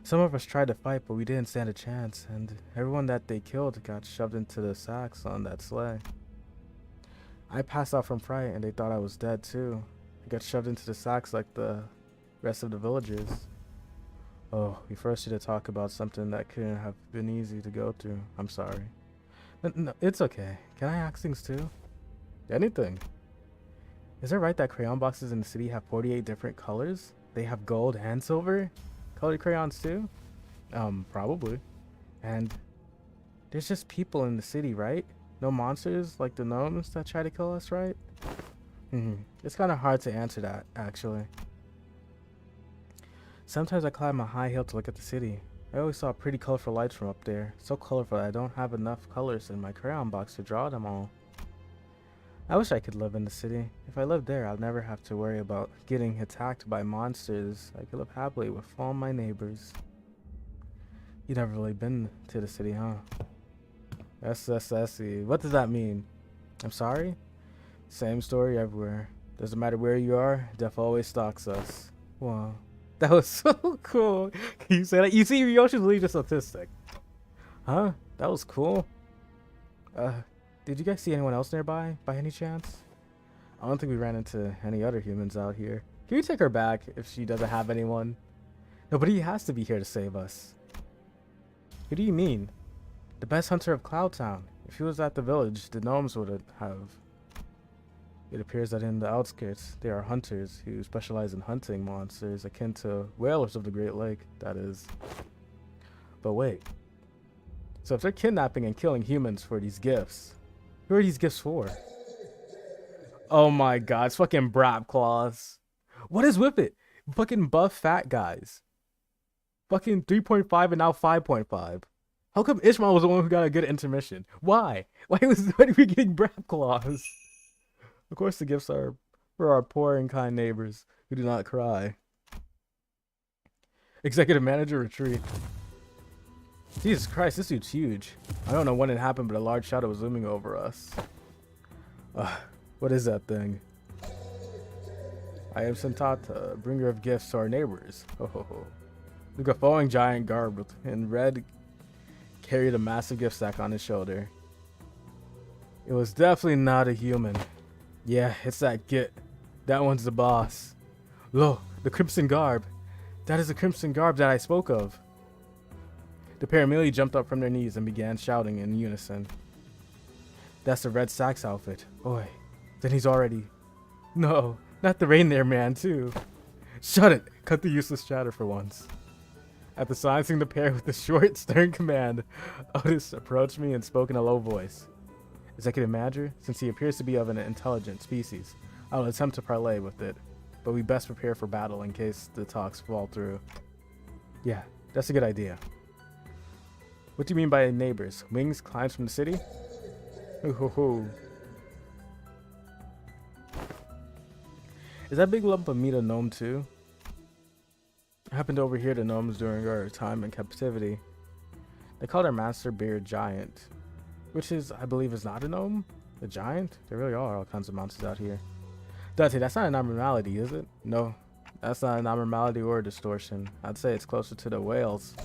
Some of us tried to fight, but we didn't stand a chance, and everyone that they killed got shoved into the sacks on that sleigh. I passed out from fright, and they thought I was dead too. I got shoved into the sacks like the rest of the villagers. Oh, we first need to talk about something that couldn't have been easy to go through. I'm sorry. No, it's okay. Can I ask things too? Anything. Is it right that crayon boxes in the city have 48 different colors? They have gold and silver? Colored crayons too? Probably. And there's just people in the city, right? No monsters like the gnomes that try to kill us, right? It's kind of hard to answer that, actually. Sometimes I climb a high hill to look at the city. I always saw pretty colorful lights from up there. So colorful that I don't have enough colors in my crayon box to draw them all. I wish I could live in the city. If I lived there, I'd never have to worry about getting attacked by monsters. I could live happily with all my neighbors. You've never really been to the city, huh? SSSE. What does that mean? I'm sorry? Same story everywhere. Doesn't matter where you are, death always stalks us. Wow. That was so cool. Can you say that? You see, Yoshi's really just autistic. Huh? That was cool. Did you guys see anyone else nearby, by any chance? I don't think we ran into any other humans out here. Can you take her back if she doesn't have anyone? No, but he has to be here to save us. Who do you mean? The best hunter of Cloudtown. If he was at the village, the gnomes would have. It appears that in the outskirts, there are hunters who specialize in hunting monsters akin to whalers of the Great Lake, that is. But wait. So if they're kidnapping and killing humans for these gifts, who are these gifts for? Oh my god, it's fucking BRAPCLAUS. What is with it? Fucking buff fat guys. Fucking 3.5 and now 5.5. How come Ishmael was the one who got a good intermission? Why? Why are we getting BRAPCLAUS? Of course the gifts are for our poor and kind neighbors who do not cry. Executive manager retreat. Jesus Christ, this dude's huge. I don't know when it happened, but a large shadow was looming over us. What is that thing? I am Santata, bringer of gifts to our neighbors. Ho ho ho. The guffawing giant garbed in red carried a massive gift sack on his shoulder. It was definitely not a human. Yeah, it's that git. That one's the boss. Lo, the crimson garb. That is the crimson garb that I spoke of. The pair immediately jumped up from their knees and began shouting in unison. That's the red sack's outfit. Oi, then he's already... No, not the reindeer man too. Shut it! Cut the useless chatter for once. After silencing the pair with a short, stern command, Otis approached me and spoke in a low voice. Executive manager, since he appears to be of an intelligent species, I will attempt to parley with it, but we best prepare for battle in case the talks fall through. Yeah, that's a good idea. What do you mean by neighbors? Wings climbs from the city? Hoo hoo hoo. Is that big lump of meat a gnome too? I happened to overhear the gnomes during our time in captivity. They call their master Beard Giant, which is, I believe, is not a gnome? A giant? There really are all kinds of monsters out here. Dante, that's not an abnormality, is it? No, that's not an abnormality or a distortion. I'd say it's closer to the whales.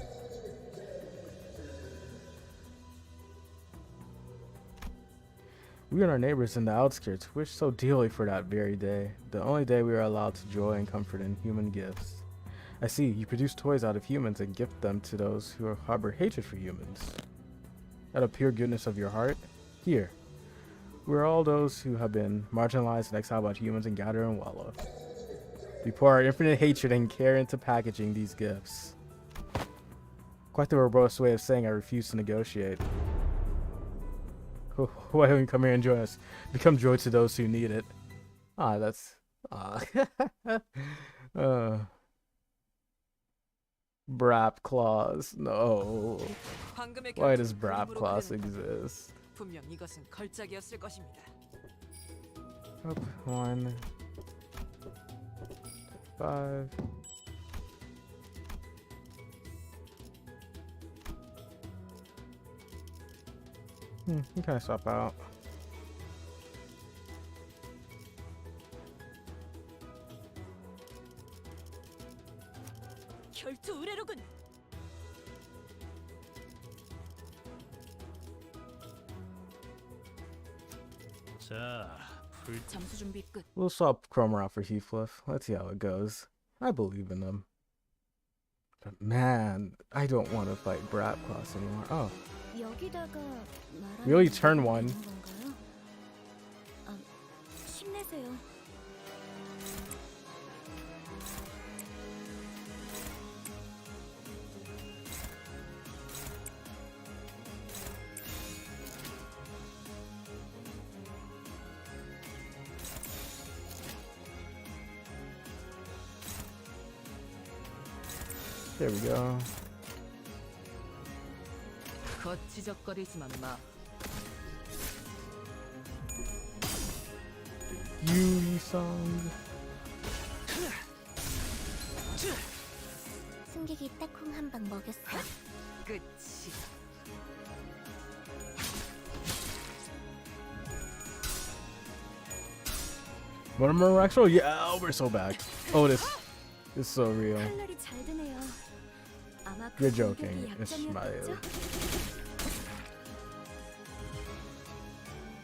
We and our neighbors in the outskirts wish so dearly for that very day, the only day we are allowed to joy and comfort in human gifts. I see, you produce toys out of humans and gift them to those who harbor hatred for humans. Out of pure goodness of your heart, here, we are all those who have been marginalized and exiled by humans and gather and wallow. We pour our infinite hatred and care into packaging these gifts. Quite the robust way of saying I refuse to negotiate. Why don't you come here and join us? Become joy to those who need it. That's... BRAPCLAUS. No. Why does BRAPCLAUS exist? 분명 이것은 걸작이었을 것입니다. Up 1, 5. You kind of swap out. 결투 의뢰로군. 자, 불 잠수 준비 끝. We'll swap Chrome out for Heathcliff. Let's see how it goes. I believe in them. But man, I don't want to fight BRAPCLAUS anymore. Oh. 여기다가 We only turn one. 힘내세요. There we go. 거치적거리지만 마. Yui-san. 승객이 딱콩 한 방 먹였어. 끝이. Mortimer Axel? Yeah, we're so back. Oh, this is so real. 칼날이 잘 드네요. 아마 You're 그 joking, 공격이 Ishmael. 약점이었겠죠?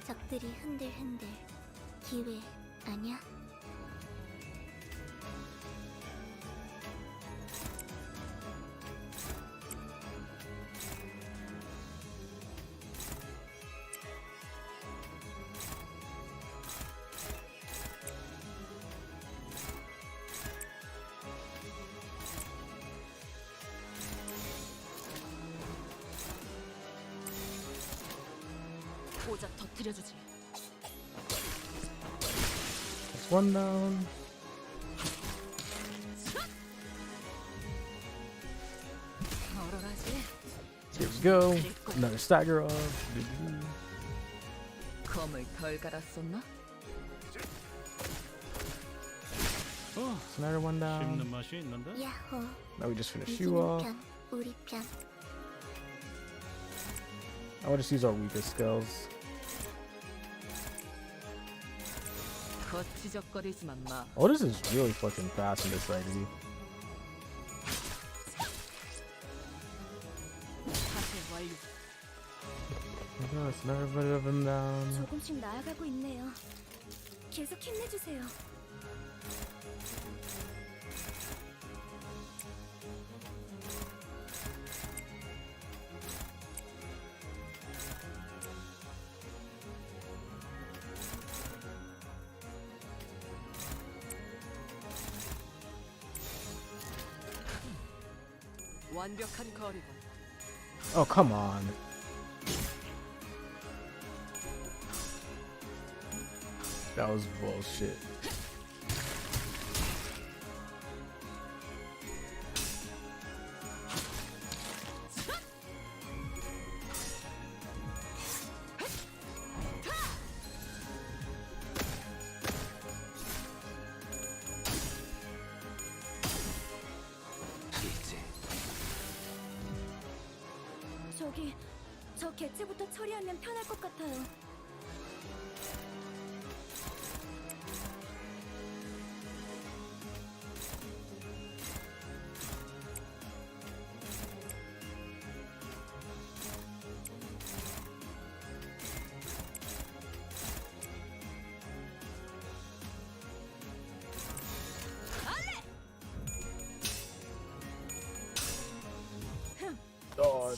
적들이 흔들흔들. 기회 아니야? 고작 터뜨려주지. That's one down. 얼얼하지? Here we go. Another stagger off. 검을 덜 갈았었나? It's another one down. 씹는 맛이 있는데? 야호. Now we just finish you off. 우리 편. I want to just use our weakest skills. 거치적거리지만 마. Otis is really fucking fast in this lady. 사태 완료. Oh, it's another bit of him down. 조금씩 나아가고 있네요. 계속 힘내주세요. 완벽한 거리군. Oh, come on. That was bullshit. 저 개체부터 처리하면 편할 것 같아요. God.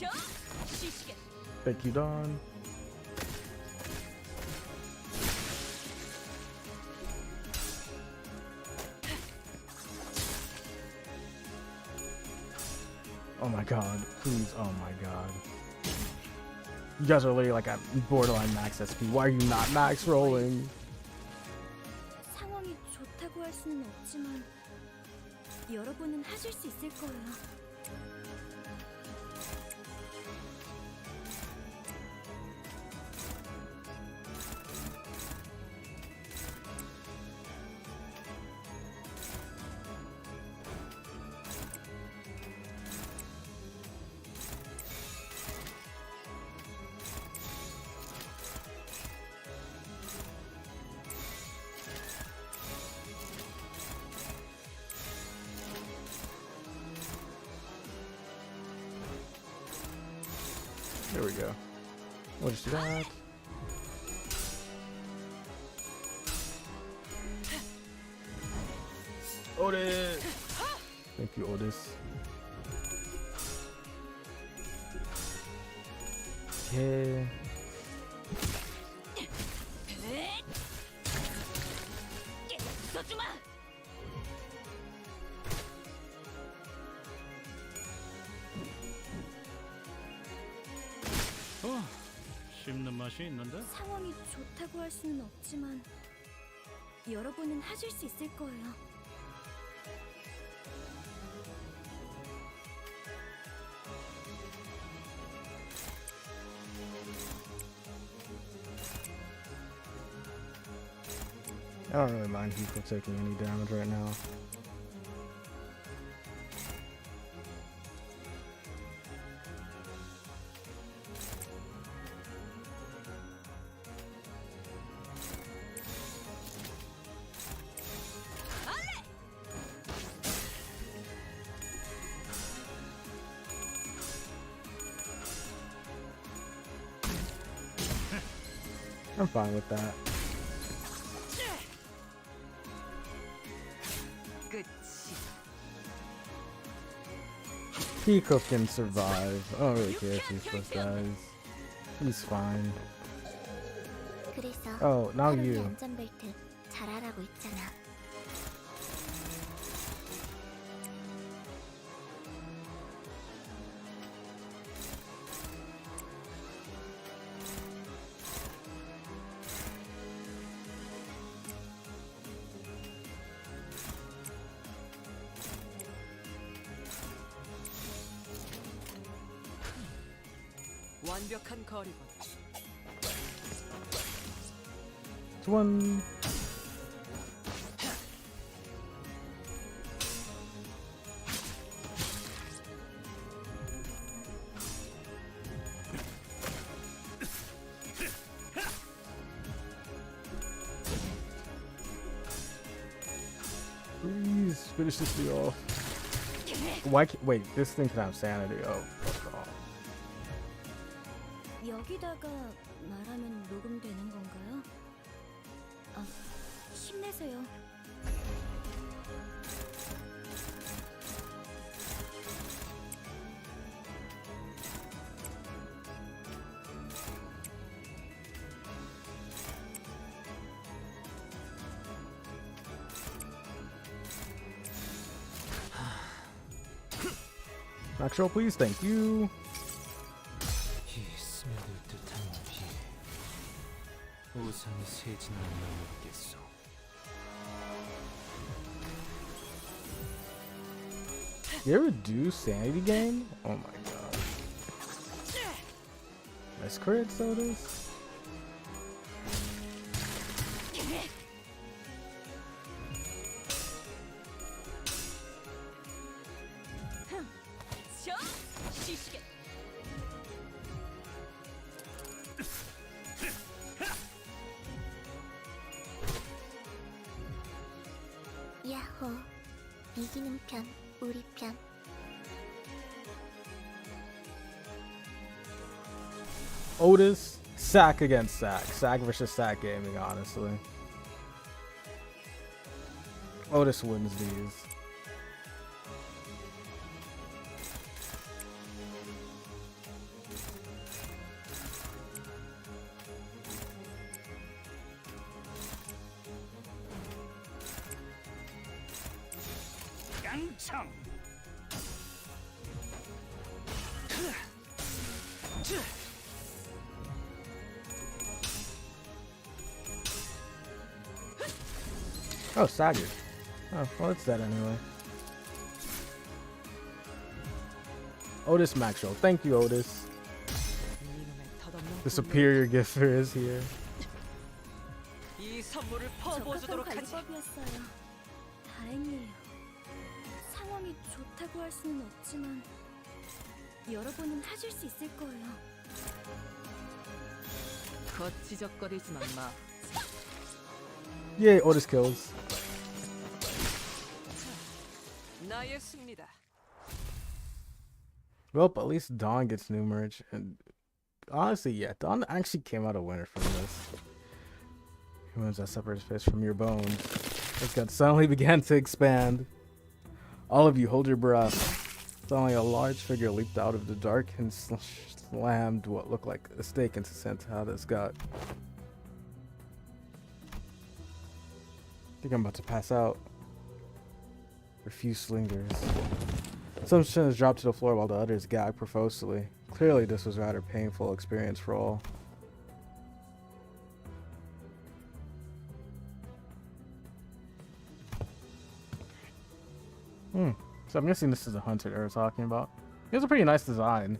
Thank you, Don. Oh my god, please, oh my god. You guys are literally like at borderline max SP. Why are you not max rolling? 상황이 좋다고 할 수는 없지만 여러분은 하실 수 있을 거예요. There we go. We'll just do that. Otis! Thank you, Otis. Okay. 씹는 맛이 있는데? 상황이 좋다고 할 수는 없지만 여러분은 하실 수 있을 거예요. I don't really mind people taking any damage right now. I'm fine with that. Pico can survive. I don't really care if he's first dies. He's fine. 그래서 Oh, now 하루의 you. 안전벨트 잘하라고 있잖아. 완벽한 거리군. It's one. Please finish this deal off. Why can't, wait, this thing can have sanity. Oh, fuck off. 여기다가 말하면 녹음되는 건가요? 아, 힘내세요. Actual, please, thank you. 이 스며들 듯한 비 우산이 새지는 모르겠소. You ever do sanity game? Oh my god. Nice crit, sodas. 야호, 이기는 편, 우리 편. Otis, Sack against Sack. Sack versus Sack gaming, honestly. Otis wins these. 깡총. Oh, Sagged. Oh, well, it's dead anyway. Otis Maxwell. Thank you, Otis. The superior gifter is here. 이 선물을 적합한 퍼부어주도록 하지. 관리법이었어요. 다행이에요. 상황이 좋다고 할 수는 없지만 여러분은 하실 수 있을 거예요. 거치적거리지만 마. Yay, Otis kills. 나의 승리다. Well, at least Dawn gets new merch. And honestly, yeah, Dawn actually came out a winner from this. Humans that separate fish from your bones. His gut suddenly began to expand. All of you, hold your breath. Suddenly, a large figure leaped out of the dark and slammed what looked like a stake into Santata's gut. I think I'm about to pass out. Refuse lingers. Some shins dropped to the floor while the others gagged profusely. Clearly, this was a rather painful experience for all. So I'm guessing this is the hunter they were talking about. It was a pretty nice design.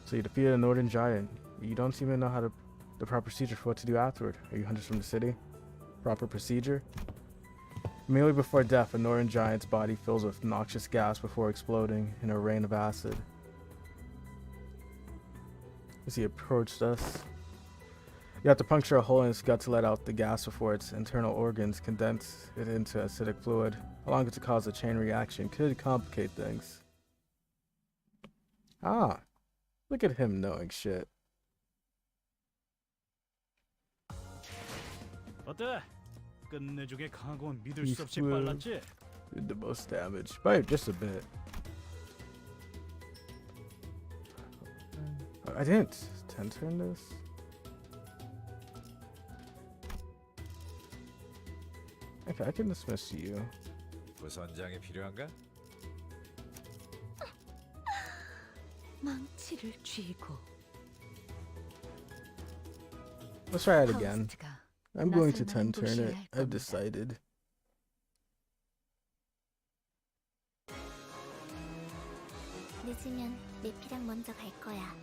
So you defeated a northern giant. You don't seem to know how to the proper procedure for what to do afterward. Are you hunters from the city? Proper procedure? Immediately before death, a northern giant's body fills with noxious gas before exploding in a rain of acid. As he approached us, you have to puncture a hole in its gut to let out the gas before its internal organs condense it into acidic fluid. Allowing it to cause a chain reaction could complicate things. Ah, look at him knowing shit. 어때? 끝내주게 강하고 믿을 He 수 없이 flew. 빨랐지? Did the most damage by just a bit. I didn't 10 turn this. Okay, I can dismiss you. 부선장이 필요한가? 망치를 쥐고. Let's try it again. 파우스트가 I'm going to 나서는 10 turn it. 무시할 I've 겁니다. decided. 늦으면 내 피랑 먼저 갈 거야.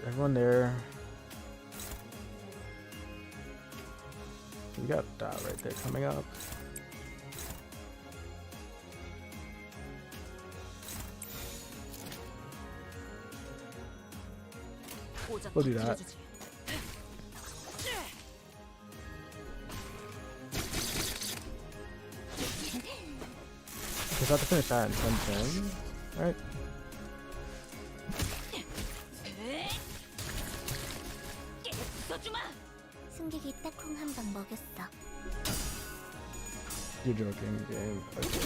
Everyone there. We got that right there coming up. We'll do that. Because I have to finish that in 10 turns, right? 승객이 딱콩 한 방 먹였어. You're joking, game. Okay.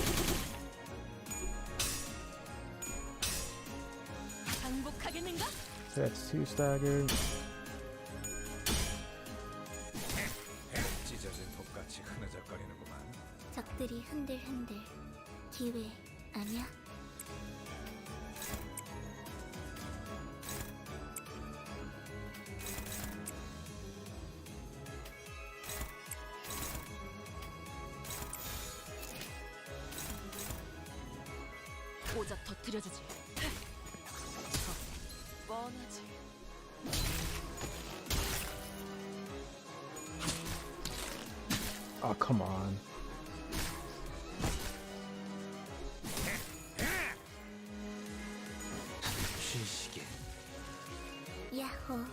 항복하겠는가? That's 2 staggered. 찢어진 톱같이 흐느적거리는구만. 적들이 흔들흔들. 기회 아니야? 고작 터뜨려주지. 뻔하지. Oh, come on. 쉬시게. 야호.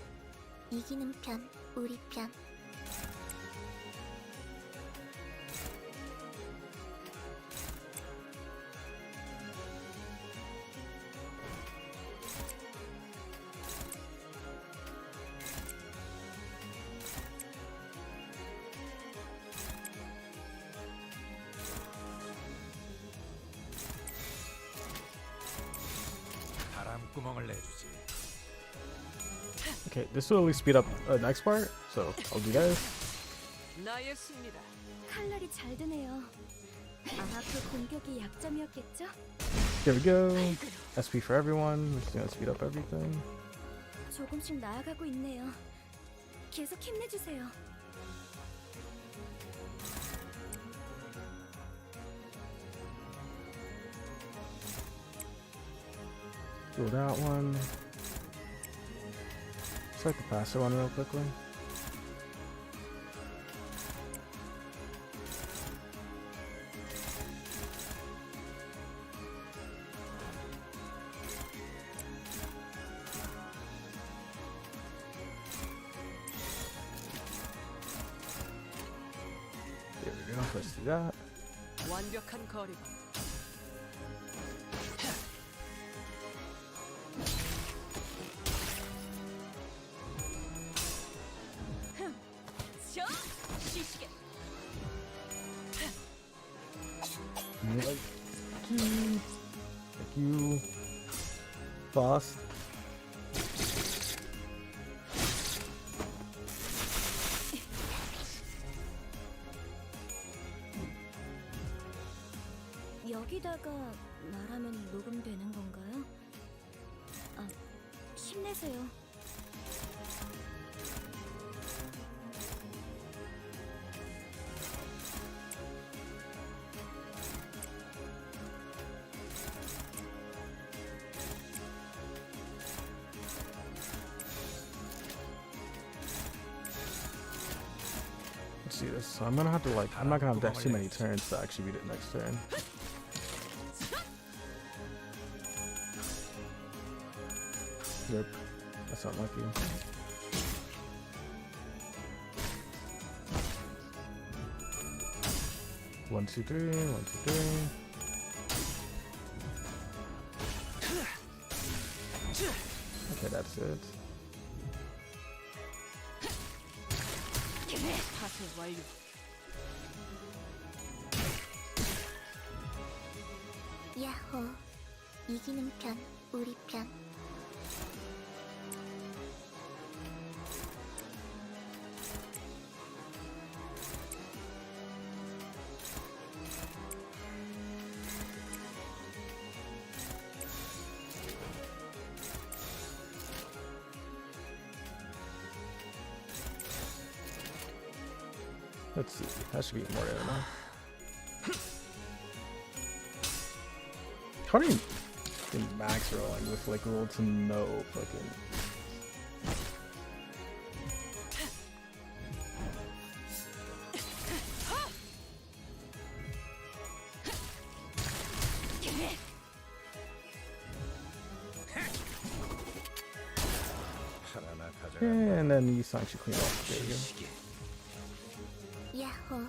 이기는 편, 우리 편. 바람구멍을 내주지. Okay, this will at least speed up the next part, so I'll do that. 나의 승리다. 칼날이 잘 드네요. 아마 그 공격이 약점이었겠죠? Here we go. SP for everyone. We're just gonna speed up everything. 조금씩 나아가고 있네요. 계속 힘내주세요. Do that one. Select the faster one real quickly. There we go. Let's do that. 완벽한 거리감. 시시게. Thank you. Boss. 여기다가 말하면 녹음되는 건가요? 아, 힘내세요. Let's see this. So I'm gonna have to like, I'm not gonna have that too many turns to actually beat it next turn. Yep, that's unlucky. One, two, three, 1, 2, 3. Okay, that's it. 파쇄 완료. 야호. 이기는 편, 우리 편. Let's see. That should be more than enough. How do you think max rolling with like roll to no fucking? 하나나 가져간다. And then you sign should clean up. There you go. 시계. 야호.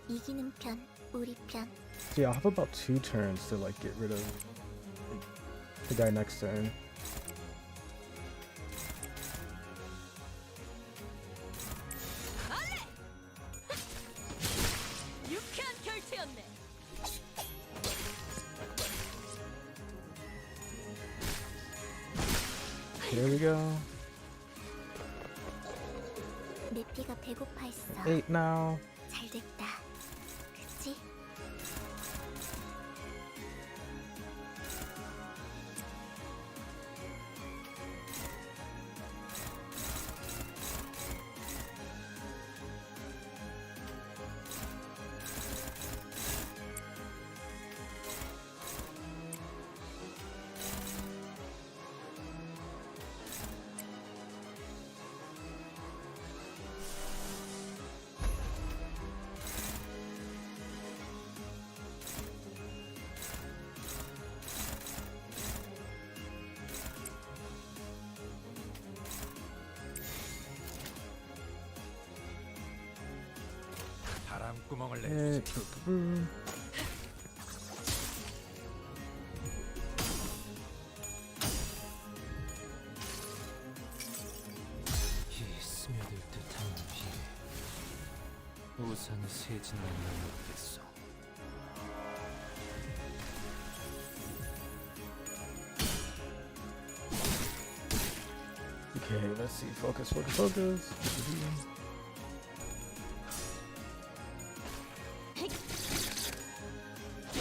이기는 편, 우리 편. So yeah, I'll have about 2 turns to like get rid of the guy next turn. 유쾌한 결투였네. There we go. 내 피가 배고파 있어. 8 now. 잘 됐다. 그치? 바람구멍을 Eh, 내주지. 이 스며들 듯한 비. 우산의 세진 않나 모르겠어. Okay, let's see. Focus, focus, focus.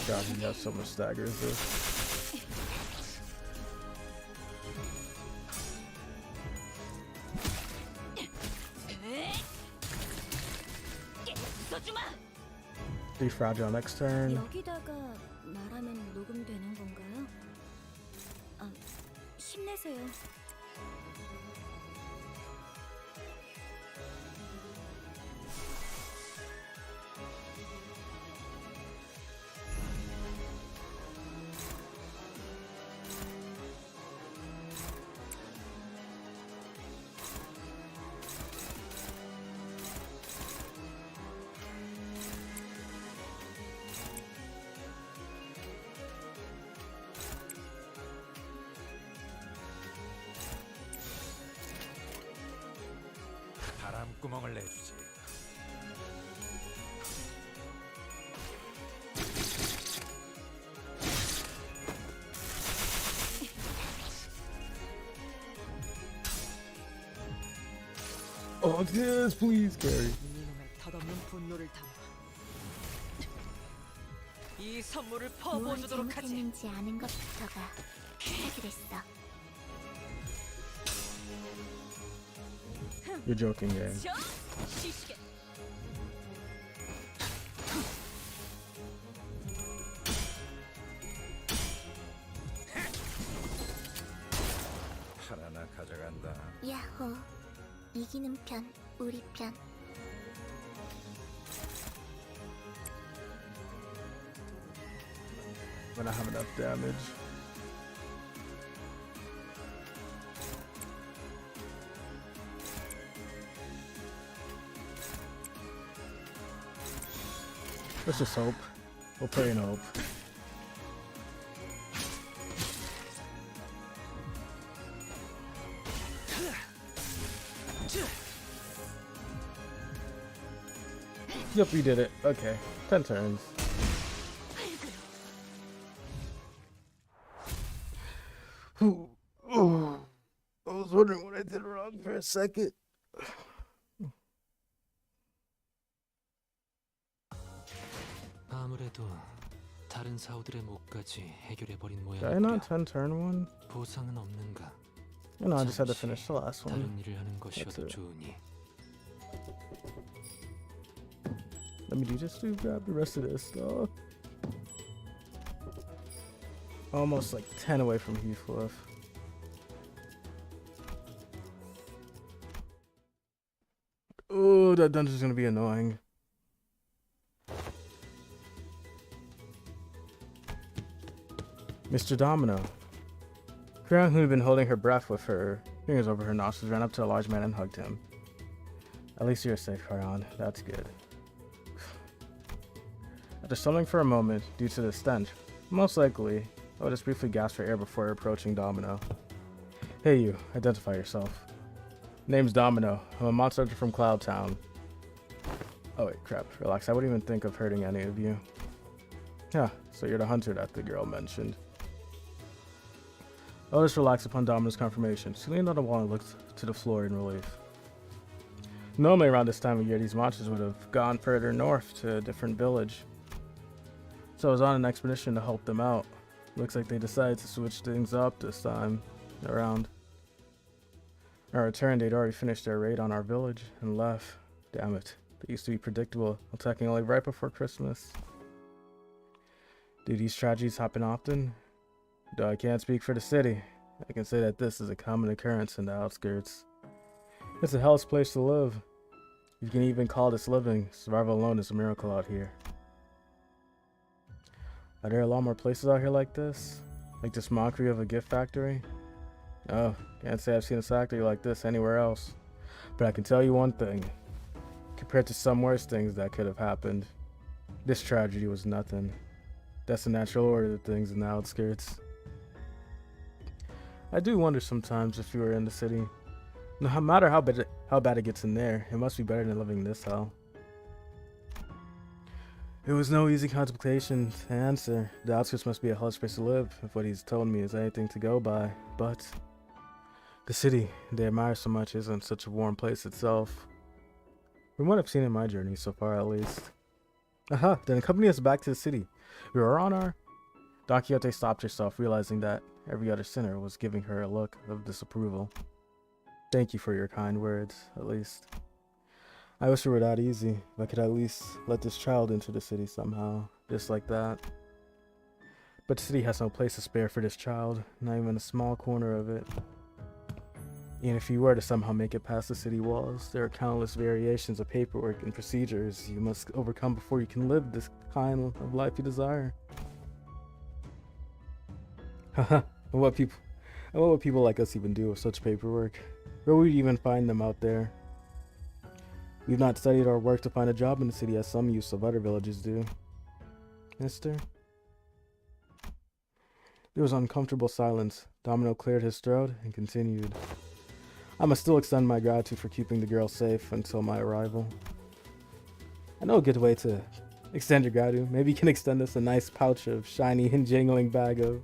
God, he has so much staggers. This. Be fragile next turn. 여기다가 말하면 녹음되는 건가요? 아, 힘내세요. 바람구멍을 내주지. Oh, yes, please, Gary. 이놈의 덧없는 분노를 담아 이 선물을 무엇을 퍼부어주도록 하지. 잘못했는지 아는 것부터가 시작이랬어. You're joking, Gary. 저 시시게. 하나나 가져간다. 야호. 이기는 편, 우리 편. When I have enough damage. Let's just hope. We'll pray and hope. Yep, we did it. Okay. 10 turns. I was wondering what I did wrong for a second. 아무래도 다른 사우들의 목까지 해결해버린 Did I not 모양이야. 10 turn one? 보상은 없는가? No, I just had to 잠시 finish the last one. 다른 일을 하는 것이어도 it. 좋으니. Let me just grab the rest of this stuff. Almost like 10 away from Heathcliff. Oh, that dungeon's gonna be annoying. Mr. Domino. Karen, who had been holding her breath with her fingers over her nostrils, ran up to a large man and hugged him. At least you're safe, Karan. That's good. After stumbling for a moment due to the stench, most likely, Otis briefly gasped for air before approaching Domino. Hey you, identify yourself. Name's Domino. I'm a monster hunter from Cloud Town. Oh wait, crap. Relax, I wouldn't even think of hurting any of you. Yeah, so you're the hunter that the girl mentioned. Otis relaxed upon Domino's confirmation. She leaned on the wall and looked to the floor in relief. Normally around this time of year, these monsters would have gone further north to a different village. So I was on an expedition to help them out. Looks like they decided to switch things up this time around. On our return, they'd already finished their raid on our village and left. Damn it. They used to be predictable, attacking only right before Christmas. Do these tragedies happen often? Though I can't speak for the city, I can say that this is a common occurrence in the outskirts. It's a hell's place to live. You can even call this living. Survival alone is a miracle out here. Are there a lot more places out here like this? Like this mockery of a gift factory? No, can't say I've seen a factory like this anywhere else. But I can tell you one thing. Compared to some worse things that could have happened, this tragedy was nothing. That's the natural order of things in the outskirts. I do wonder sometimes if you were in the city. No matter how bad it gets in there, it must be better than living in this hell. It was no easy contemplation to answer. The outskirts must be a hellish place to live, if what he's told me is anything to go by. But the city they admire so much isn't such a warm place itself. From what I've seen in my journey so far, at least. Aha! Then accompany us back to the city. We were on our... Don Quixote stopped herself, realizing that every other sinner was giving her a look of disapproval. Thank you for your kind words, at least. I wish it were that easy. If I could at least let this child into the city somehow, just like that. But the city has no place to spare for this child, not even a small corner of it. Even if you were to somehow make it past the city walls, there are countless variations of paperwork and procedures you must overcome before you can live this kind of life you desire. Haha, what would people like us even do with such paperwork? Where would we even find them out there? We've not studied or worked to find a job in the city as some youths of other villages do. Mister? There was uncomfortable silence. Domino cleared his throat and continued. I must still extend my gratitude for keeping the girl safe until my arrival. I know a good way to extend your gratitude. Maybe you can extend us a nice pouch of shiny and jingling bag of...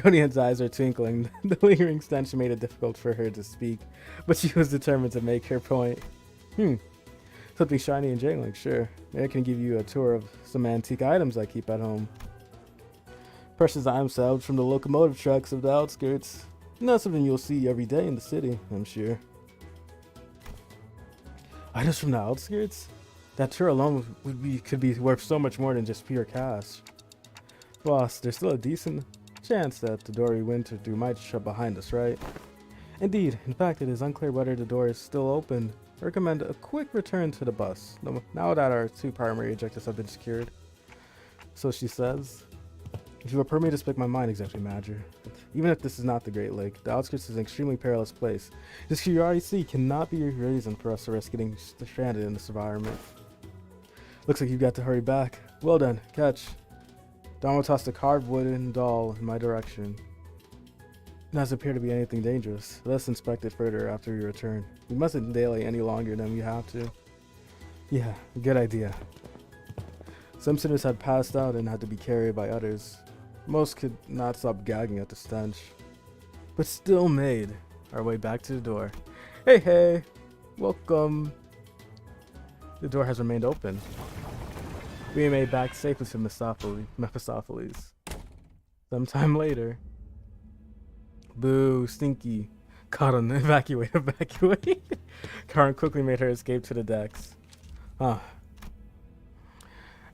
Rodian's eyes are twinkling. The lingering stench made it difficult for her to speak, but she was determined to make her point. Something shiny and jingling, sure. Maybe I can give you a tour of some antique items I keep at home. Precious items salvaged from the locomotive tracks of the outskirts. Not something you'll see every day in the city, I'm sure. Items from the outskirts? That tour alone could be worth so much more than just pure cash. Boss, there's still a decent chance that the door we went through might shut behind us, right? Indeed. In fact, it is unclear whether the door is still open. I recommend a quick return to the bus, now that our 2 primary objectives have been secured. So she says, if you will permit me to speak my mind, exactly, Major. Even if this is not the Great Lake, the outskirts is an extremely perilous place. This curiosity cannot be a reason for us to risk getting stranded in this environment. Looks like you've got to hurry back. Well done, catch. Donald tossed a carved wooden doll in my direction. It doesn't appear to be anything dangerous. Let us inspect it further after we return. We mustn't delay any longer than we have to. Yeah, good idea. Some sinners had passed out and had to be carried by others. Most could not stop gagging at the stench, but still made our way back to the door. Hey, welcome. The door has remained open. We made back safely to Mephistopheles. Sometime later. Boo, stinky. Caught on evacuate. Karen quickly made her escape to the decks.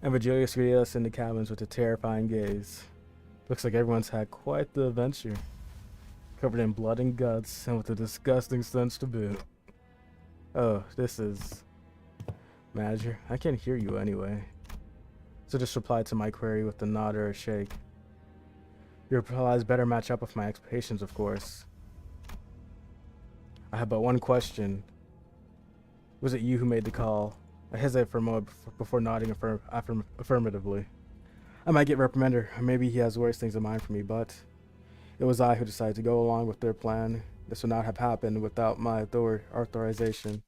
And Virgilius greeted us in the cabins with a terrifying gaze. Looks like everyone's had quite the adventure. Covered in blood and guts, and with a disgusting stench to boot. Oh, this is... Manager, I can't hear you anyway. So just replied to my query with a nod or a shake. Your replies better match up with my expectations, of course. I have but one question. Was it you who made the call? I hesitated for a moment before nodding affirmatively. I might get reprimanded, or maybe he has worse things in mind for me, but it was I who decided to go along with their plan. This would not have happened without my authorization.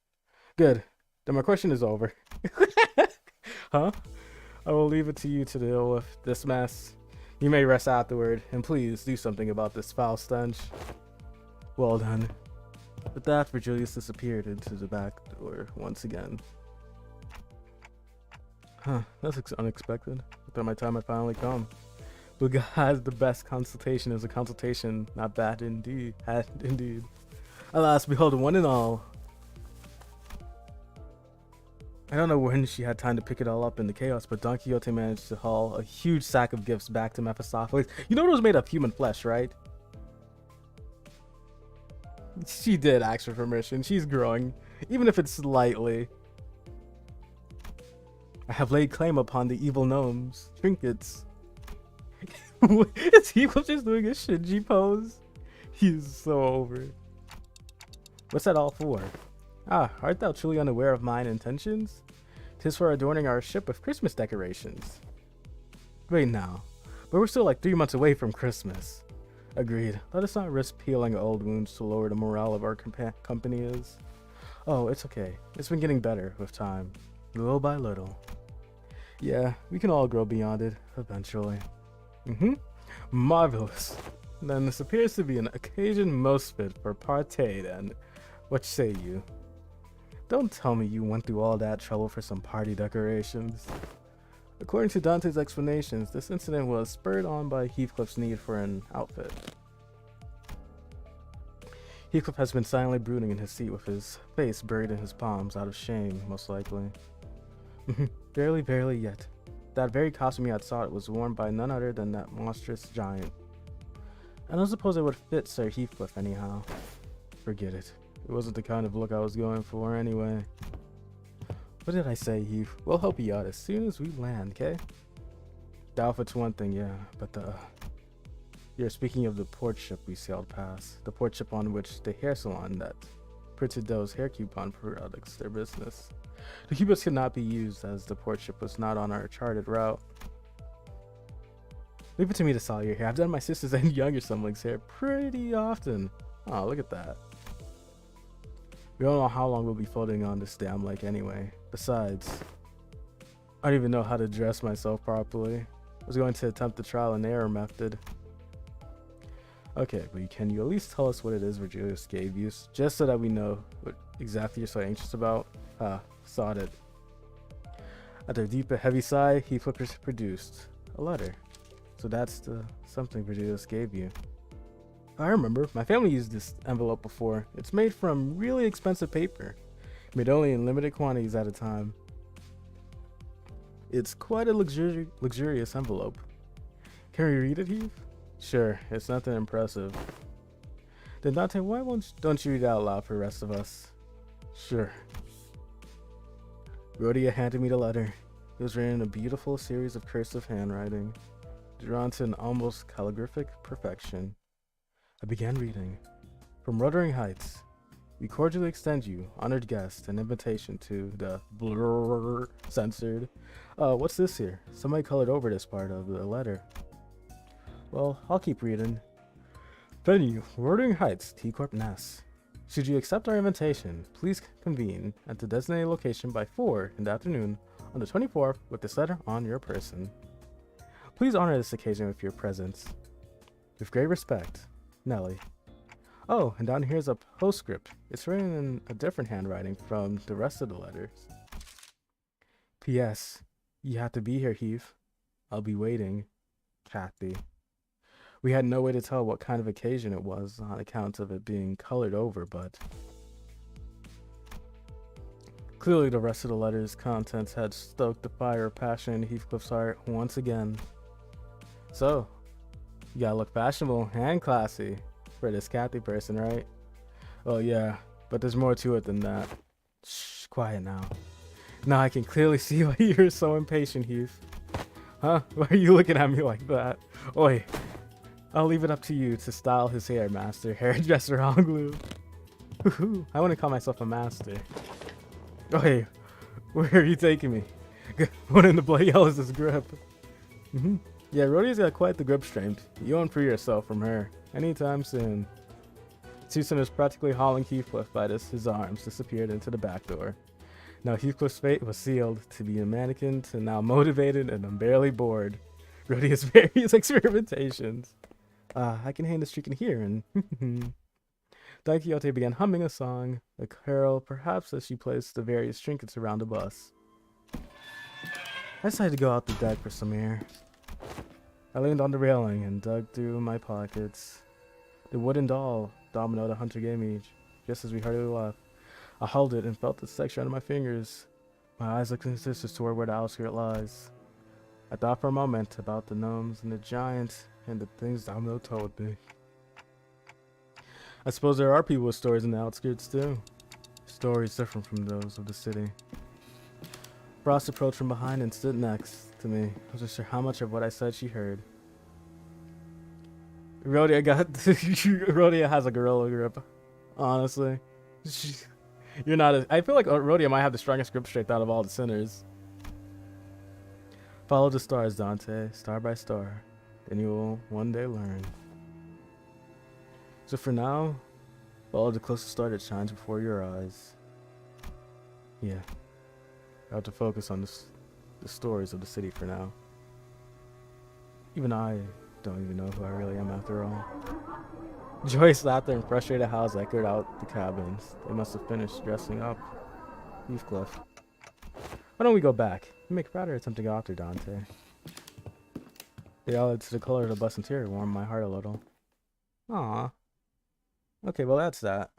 Good. Then my question is over. Huh? I will leave it to you to deal with this mess. You may rest afterward, and please do something about this foul stench. Well done. With that, Virgilius disappeared into the back door once again. Huh, that's unexpected. I thought my time had finally come. But guys, the best consultation is a consultation not bad indeed. Indeed. Alas, behold, one and all. I don't know when she had time to pick it all up in the chaos, but Don Quixote managed to haul a huge sack of gifts back to Mephistopheles. You know it was made of human flesh, right? She did ask for permission. She's growing, even if it's slightly. I have laid claim upon the evil gnomes' trinkets. Is he just doing a Shinji pose? He's so over it. What's that all for? Ah, art thou truly unaware of mine intentions? 'Tis for adorning our ship with Christmas decorations. Wait now, but we're still like 3 months away from Christmas. Agreed. Let us not risk peeling old wounds to lower the morale of our company is. Oh, it's okay. It's been getting better with time, little by little. Yeah, we can all grow beyond it eventually. Marvelous. Then this appears to be an occasion most fit for party then. What say you? Don't tell me you went through all that trouble for some party decorations. According to Dante's explanations, this incident was spurred on by Heathcliff's need for an outfit. Heathcliff has been silently brooding in his seat with his face buried in his palms, out of shame, most likely. Barely yet. That very costume you had sought was worn by none other than that monstrous giant. I don't suppose it would fit Sir Heathcliff anyhow. Forget it. It wasn't the kind of look I was going for anyway. What did I say, Heath? We'll help you out as soon as we land, okay? The outfit's one thing, yeah, but You're speaking of the port ship we sailed past. The port ship on which the hair salon that printed those hair coupon products their business. The coupons could not be used as the port ship was not on our charted route. Leave it to me to solve your hair. I've done my sister's and younger siblings' hair pretty often. Oh, look at that. We don't know how long we'll be floating on this damn lake anyway. Besides, I don't even know how to dress myself properly. I was going to attempt the trial and error method. Okay, but can you at least tell us what it is Virgilius gave you, just so that we know what exactly you're so anxious about? Ah, sought it. After a deep and heavy sigh, he produced a letter. So that's the something Virgilius gave you. I remember, my family used this envelope before. It's made from really expensive paper, made only in limited quantities at a time. It's quite a luxurious envelope. Can we read it, Heath? Sure, it's nothing impressive. Then Dante, why don't you read it out loud for the rest of us? Sure. Rhodia handed me the letter. It was written in a beautiful series of cursive handwriting, drawn to an almost calligraphic perfection. I began reading. From Wuthering Heights, we cordially extend you, honored guest, an invitation to the blur censored. What's this here? Somebody colored over this part of the letter. Well, I'll keep reading. Venue, Wuthering Heights, T Corp Ness. Should you accept our invitation, please convene at the designated location by 4 in the afternoon on the 24th with this letter on your person. Please honor this occasion with your presence. With great respect, Nellie. Oh, and down here's a postscript. It's written in a different handwriting from the rest of the letters. P.S. You have to be here, Heath. I'll be waiting. Kathy. We had no way to tell what kind of occasion it was on account of it being colored over, but Clearly, the rest of the letter's contents had stoked the fire of passion in Heathcliff's heart once again. So, you gotta look fashionable and classy for this Kathy person, right? Oh yeah, but there's more to it than that. Shh, quiet now. Now I can clearly see why you're so impatient, Heath. Huh? Why are you looking at me like that? Oi, I'll leave it up to you to style his hair, master. Hairdresser on glue. I wouldn't call myself a master. Oi, where are you taking me? What in the bloody hell is this grip? Yeah, Rhodey's got quite the grip strength. You won't free yourself from her anytime soon. Susan is practically hauling Heathcliff by his arms disappeared into the back door. Now Heathcliff's fate was sealed to be a mannequin to now motivated and unbearably bored. Rhodey's various experimentations. I can hang the streak in here and Don Quixote began humming a song, a carol, perhaps as she placed the various trinkets around the bus. I decided to go out the deck for some air. I leaned on the railing and dug through my pockets. The wooden doll Domino the hunter gave me just as we hurriedly left. I held it and felt its texture under my fingers. My eyes looked insistent toward where the outskirt lies. I thought for a moment about the gnomes and the giant and the things Domino told me. I suppose there are people with stories in the outskirts too. Stories different from those of the city. Frost approached from behind and stood next to me. I wasn't sure how much of what I said she heard. Rhodia has a gorilla grip. Honestly. You're not I feel like Rhodia might have the strongest grip strength out of all the sinners. Follow the stars, Dante, star by star. Then you will one day learn. So for now, follow the closest star that shines before your eyes. Yeah. I have to focus on the stories of the city for now. Even I don't even know who I really am after all. Joyce laughed and frustrated howls echoed out the cabins. They must have finished dressing up Heathcliff. Why don't we go back? You make a prouder attempt to go after Dante. The olive to the color of the bus interior warmed my heart a little. Aww. Okay, well that's that.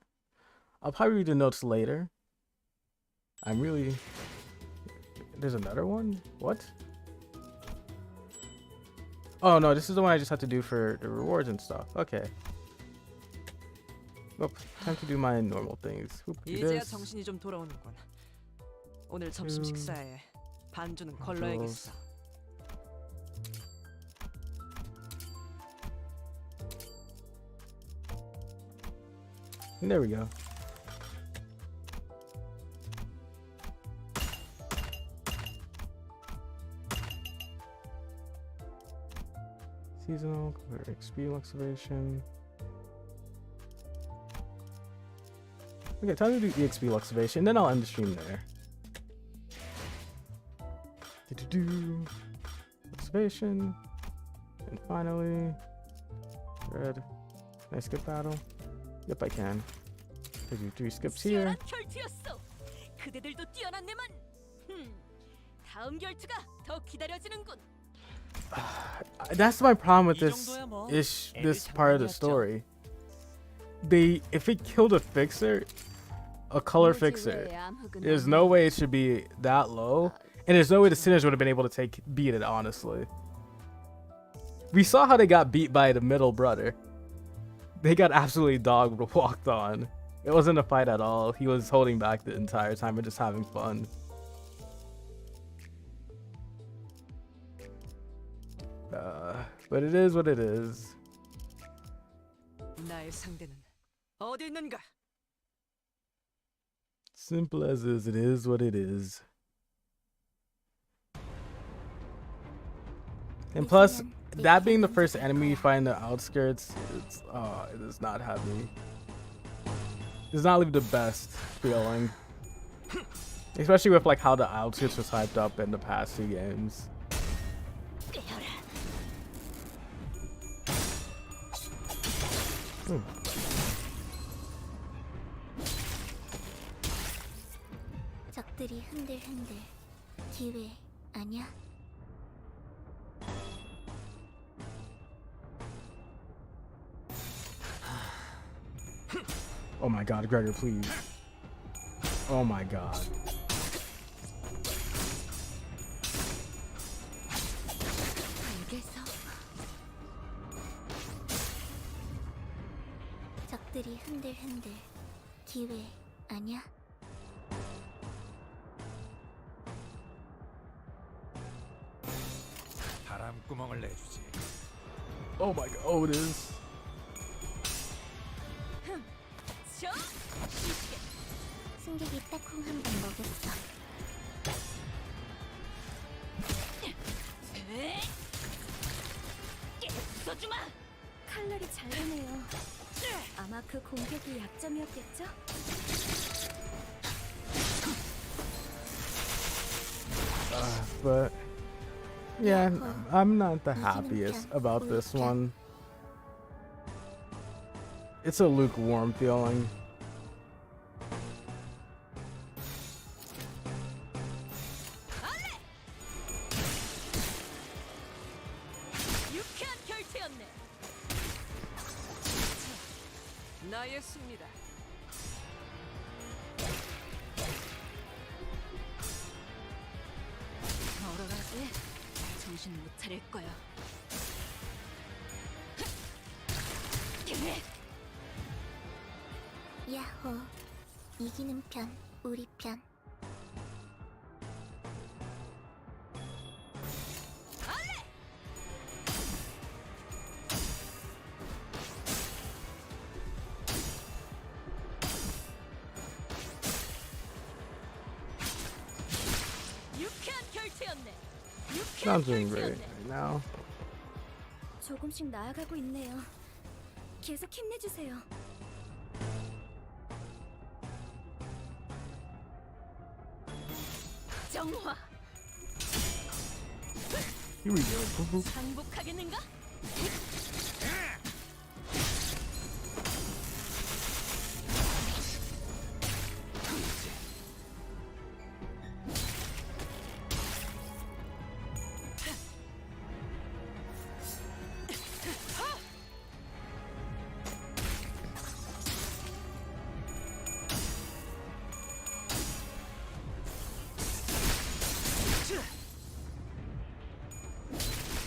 I'll probably read the notes later. I'm really... There's another one? What? Oh no, this is the one I just have to do for the rewards and stuff. Okay. Well, time to do my normal things. Oop, do 이제야 this. 정신이 좀 돌아오는군. 오늘 점심 식사에 반주는 걸러야겠어. And there we go. Seasonal, XP Luxivation. Okay, time to do EXP Luxivation, then I'll end the stream there. Luxivation. And finally, red. Can I skip battle? Yep, I can. I do 3 skips here. 결투였어. 그대들도 뛰어났네만. 다음 결투가 더 기다려지는군. That's my problem with this part of the story. If it killed a fixer, a color fixer, there's no way it should be that low, and there's no way the sinners would have been able to beat it. Honestly, we saw how they got beat by the middle brother. They got absolutely dog walked on. It wasn't a fight at all. He was holding back the entire time and just having fun. But it is what it is. 나의 상대는 어디 있는가? Simple as is, it is what it is. And plus, that being the first enemy you find in the outskirts, it does not have me. Does not leave the best feeling. Especially with like how the outskirts was hyped up in the past 2 games. 적들이 흔들흔들 기회 아니야? Oh my god, Gregor, please. Oh my god. 사람들이 흔들흔들 기회 아니야? 바람구멍을 내주지. Oh my god, Otis. 승객이 딱콩 한 번 먹였어. 써주마. 칼날이 잘 되네요. 아마 그 공격이 약점이었겠죠? But yeah, I'm not the happiest about this one. It's a lukewarm feeling. 유쾌한 결투였네. 나의 승리다. 멀어라지. 정신 못 차릴 거야. 야호. 이기는 편, 우리 편. 유쾌한 결투였네. Not doing great right now. 조금씩 나아가고 있네요. 계속 힘내주세요. 정화. Here we go. Boop, boop. 항복하겠는가?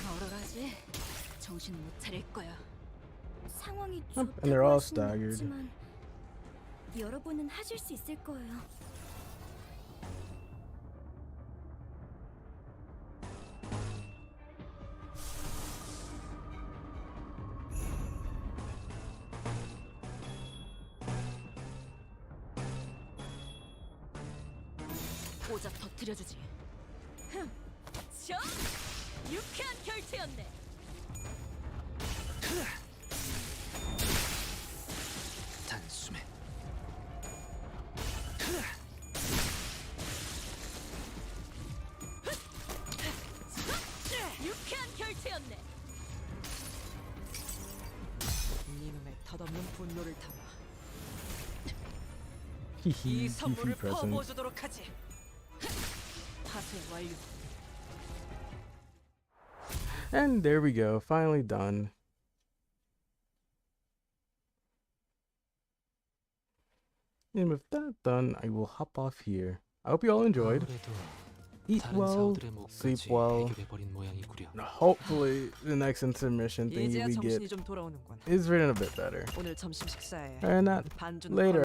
멀어라지. 정신 못 차릴 거야. 상황이 And they're all 좋다고 할 수는 staggered. 없지만 여러분은 하실 수 있을 거예요. 고작 터뜨려주지. 저 유쾌한 결투였네. 단숨에 유쾌한 결투였네. 이놈의 덧없는 분노를 담아 이 선물을 present. 퍼부어주도록 하지. 파쇄 완료. And there we go, finally done. And with that done, I will hop off here. I hope you all enjoyed. 아무래도 Eat 다른 well, 사우들의 sleep 목까지 well. 해결해버린 모양이구려. And hopefully, the next intermission thingy 이제야 we 정신이 get 좀 돌아오는군. is written a bit better. 오늘 점심 식사에 And not 반준 later.